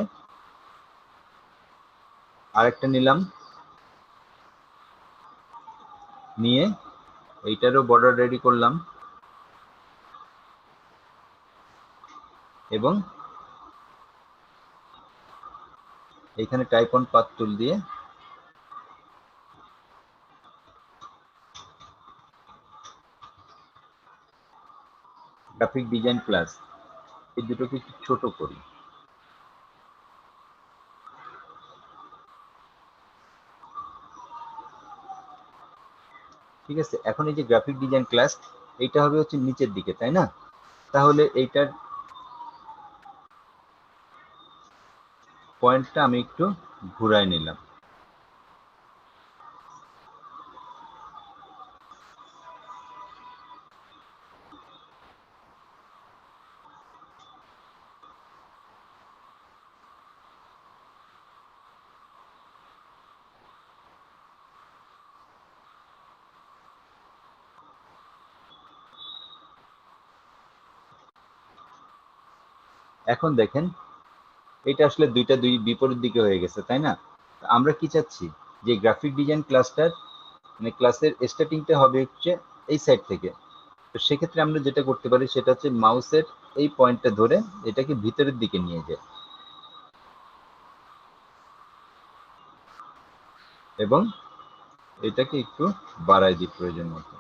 আরেকটা নিলাম, নিয়ে এইটারও বর্ডার রেডি করলাম, এবং এখানে টাইপ অন পাথ টুল দিয়ে গ্রাফিক ডিজাইন ক্লাস এই দুটোকে একটু ছোট করি। ঠিক আছে, এখন এই যে গ্রাফিক ডিজাইন ক্লাস, এইটা হবে হচ্ছে নিচের দিকে, তাই না? তাহলে এইটার পয়েন্টটা আমি একটু ঘুরাই নিলাম। এখন দেখেন এটা আসলে দুই বিপরীত দিকে হয়ে গেছে, তাই না? আমরা কি চাচ্ছি যে গ্রাফিক ডিজাইন ক্লাসটার মানে ক্লাসের স্টার্টিংটা হবে হচ্ছে এই সাইড থেকে। তো সেক্ষেত্রে আমরা যেটা করতে পারি সেটা হচ্ছে মাউসের এই পয়েন্টটা ধরে এটাকে ভিতরের দিকে নিয়ে যায় এবং এটাকে একটু বাড়াই দিই প্রয়োজন মতো,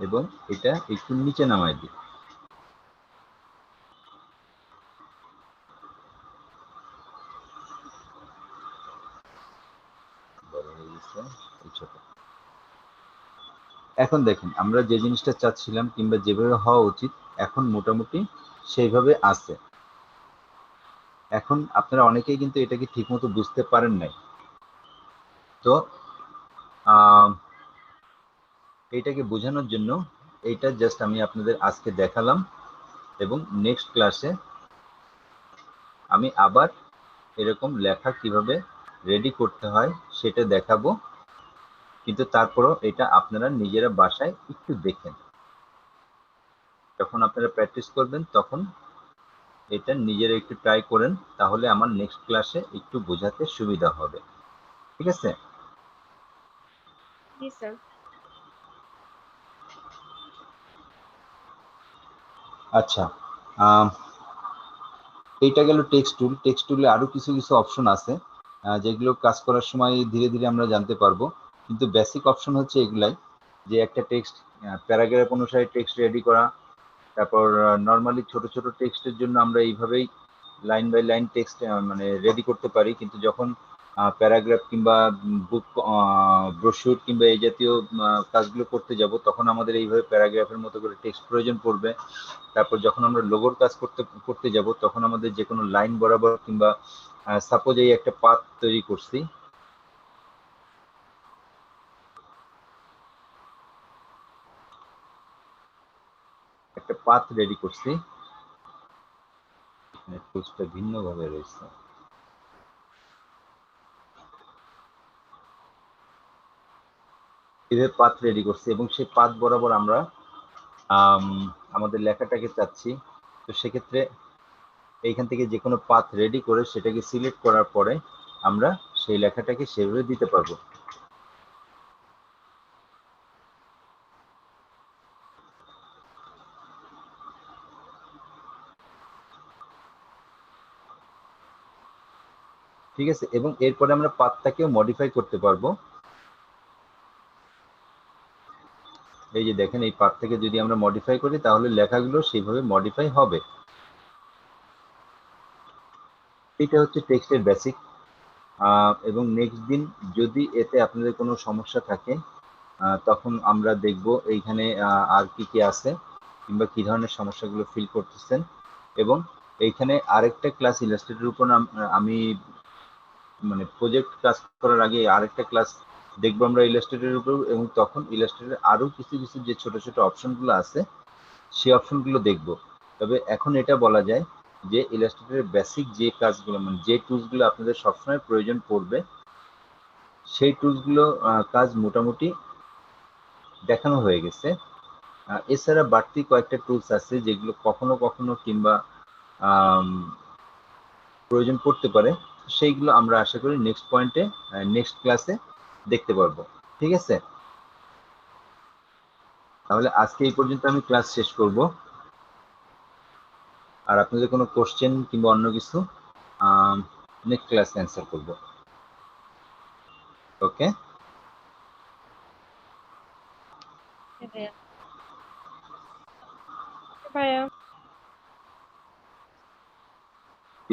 এবং এটা একটু নিচে নামাই দিই। এখন দেখেন আমরা যে জিনিসটা চাচ্ছিলাম কিংবা যেভাবে হওয়া উচিত এখন মোটামুটি সেইভাবে আছে। এখন আপনারা অনেকেই কিন্তু এটাকে ঠিকমতো বুঝতে পারেন নাই। তো এইটাকে বোঝানোর জন্য এইটা জাস্ট আমি আপনাদের আজকে দেখালাম, এবং নেক্সট ক্লাসে আমি আবার এরকম লেখা কিভাবে রেডি করতে হয় সেটা দেখাবো। কিন্তু তারপরও এটা আপনারা নিজেরা বাসায় একটু দেখেন, যখন আপনারা প্র্যাকটিস করবেন তখন এটা নিজেরা একটু ট্রাই করেন, তাহলে আমার নেক্সট ক্লাসে একটু বোঝাতে সুবিধা হবে। ঠিক আছে? জি স্যার। আচ্ছা, এইটা গেল টেক্সট টুল। টেক্সট টুলে আরো কিছু কিছু অপশন আছে যেগুলো কাজ করার সময় ধীরে ধীরে আমরা জানতে পারবো, কিন্তু বেসিক অপশন হচ্ছে এগুলাই, যে একটা টেক্সট প্যারাগ্রাফ অনুসারে টেক্সট রেডি করা। তারপর নর্মালি ছোট ছোট টেক্সটের জন্য আমরা এইভাবেই লাইন বাই লাইন টেক্সট মানে রেডি করতে পারি, কিন্তু যখন প্যারাগ্রাফ কিংবা বুক ব্রোশিউর কিংবা এই জাতীয় কাজগুলো করতে যাব তখন আমাদের এইভাবে প্যারাগ্রাফের মতো করে টেক্সট প্রয়োজন পড়বে। তারপর যখন আমরা লোগোর কাজ করতে যাব তখন আমাদের যে কোনো লাইন বরাবর কিংবা সাপোজ এই একটা পাথ তৈরি করছি, একটা পাথ রেডি করছি, টুলসটা ভিন্ন ভাবে রয়েছে। এভাবে পাথ রেডি করছি এবং সেই পাথ বরাবর আমরা আমাদের লেখাটাকে চাচ্ছি। তো সেক্ষেত্রে এইখান থেকে যে কোনো পাথ রেডি করে সেটাকে সিলেক্ট করার পরে আমরা সেই লেখাটাকে সেভাবে দিতে পারবো। ঠিক আছে? এবং এরপরে আমরা পাথটাকেও মডিফাই করতে পারবো। এই যে দেখেন, এই পাথ থেকে যদি আমরা মডিফাই করি তাহলে লেখাগুলো সেইভাবে মডিফাই হবে। এটা হচ্ছে টেক্সটের বেসিক। এবং নেক্সট দিন যদি এতে আপনাদের কোনো সমস্যা থাকে তখন আমরা দেখব এইখানে আর কি কি আছে কিংবা কি ধরনের সমস্যাগুলো ফিল করতেছেন। এবং এইখানে আরেকটা ক্লাস ইলাস্ট্রেটরের উপর আমি মানে প্রজেক্ট কাজ করার আগে আরেকটা ক্লাস দেখবো আমরা ইলাস্ট্রেটরের উপর, এবং তখন ইলাস্ট্রেটরের আরো কিছু কিছু যে ছোট ছোট অপশনগুলো আছে সেই অপশনগুলো দেখব। তবে এখন এটা বলা যায় যে ইলাস্ট্রেটরের বেসিক যে কাজগুলো মানে যে টুলসগুলো আপনাদের সবসময় প্রয়োজন পড়বে সেই টুলসগুলো কাজ মোটামুটি দেখানো হয়ে গেছে। এছাড়া বাড়তি কয়েকটা টুলস আছে যেগুলো কখনো কখনো কিংবা প্রয়োজন পড়তে পারে, সেইগুলো আমরা আশা করি নেক্সট পয়েন্টে নেক্সট ক্লাসে দেখতে পারবো। ঠিক আছে? তাহলে আজকে এই পর্যন্ত আমি ক্লাস শেষ করব। আর আপনাদের কোনো কোশ্চেন কিংবা অন্য কিছু নেক্সট ক্লাসে অ্যান্সার করব। ওকে?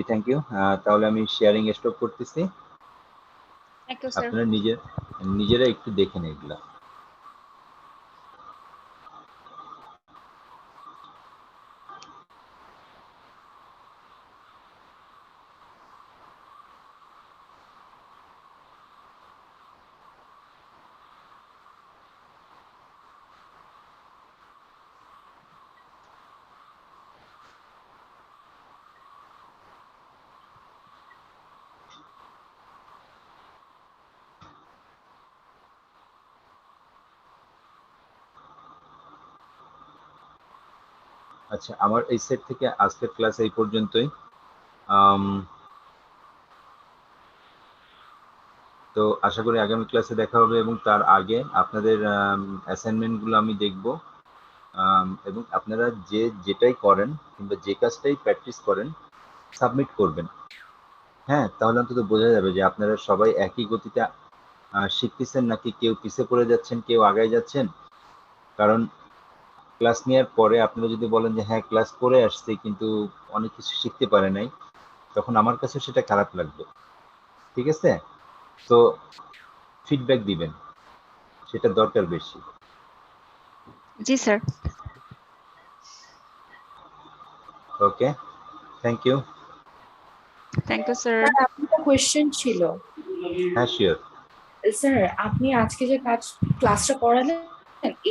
Thank you. তাহলে আমি শেয়ারিং স্টপ করতেছি। Thank you sir. আপনারা নিজেরা একটু দেখেন এগুলা। আচ্ছা, আমার এই সেট থেকে আজকের ক্লাস এই পর্যন্তই। তো আশা করি আগামী ক্লাসে দেখা হবে, এবং তার আগে আপনাদের অ্যাসাইনমেন্টগুলো আমি দেখব। এবং আপনারা যেটাই করেন কিংবা যে কাজটাই প্র্যাকটিস করেন সাবমিট করবেন। হ্যাঁ, তাহলে অন্তত বোঝা যাবে যে আপনারা সবাই একই গতিতে শিখতেছেন নাকি কেউ পিছিয়ে পড়ে যাচ্ছেন, কেউ আগায় যাচ্ছেন। কারণ ক্লাস নেওয়ার পরে আপনারা যদি বলেন যে হ্যাঁ ক্লাস করে আসছি কিন্তু অনেক কিছু শিখতে পারে নাই, তখন আমার কাছে সেটা খারাপ লাগবে। ঠিক আছে? তো ফিডব্যাক দিবেন, সেটা দরকার বেশি। জি sir. Okay, thank you. Thank you sir. Sir আপনার একটা কোয়েশ্চেন ছিল। হ্যাঁ, শিওর। স্যার আপনি আজকে যে ক্লাসটা করালেন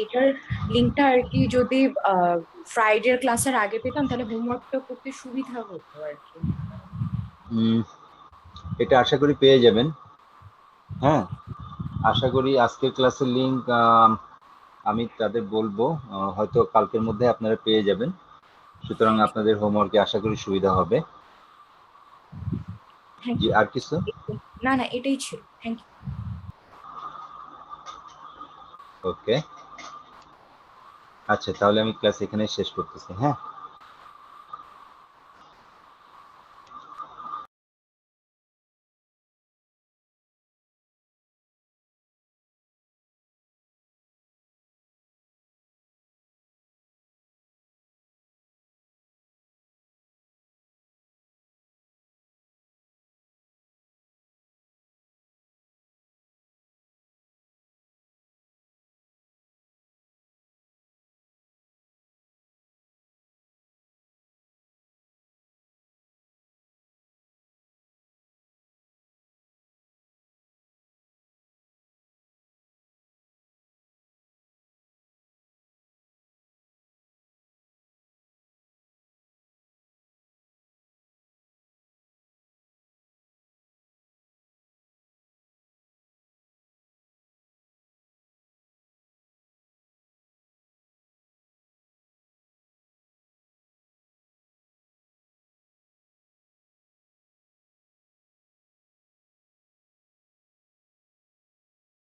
এটার লিংকটা আর কি যদি ফ্রাইডের ক্লাসের আগে পেতাম তাহলে হোমওয়ার্কটা করতে সুবিধা হতো আর কি। এটা আশা করি পেয়ে যাবেন। হ্যাঁ, আশা করি আজকের ক্লাসের লিংক আমি তাদের বলবো, হয়তো কালকের মধ্যে আপনারা পেয়ে যাবেন। সুতরাং আপনাদের হোমওয়ার্কে আশা করি সুবিধা হবে। জি, আর কিছু? না না এটাই ছিল, থ্যাংক ইউ। ওকে, আচ্ছা তাহলে আমি ক্লাস এখানে শেষ করতেছি। হ্যাঁ।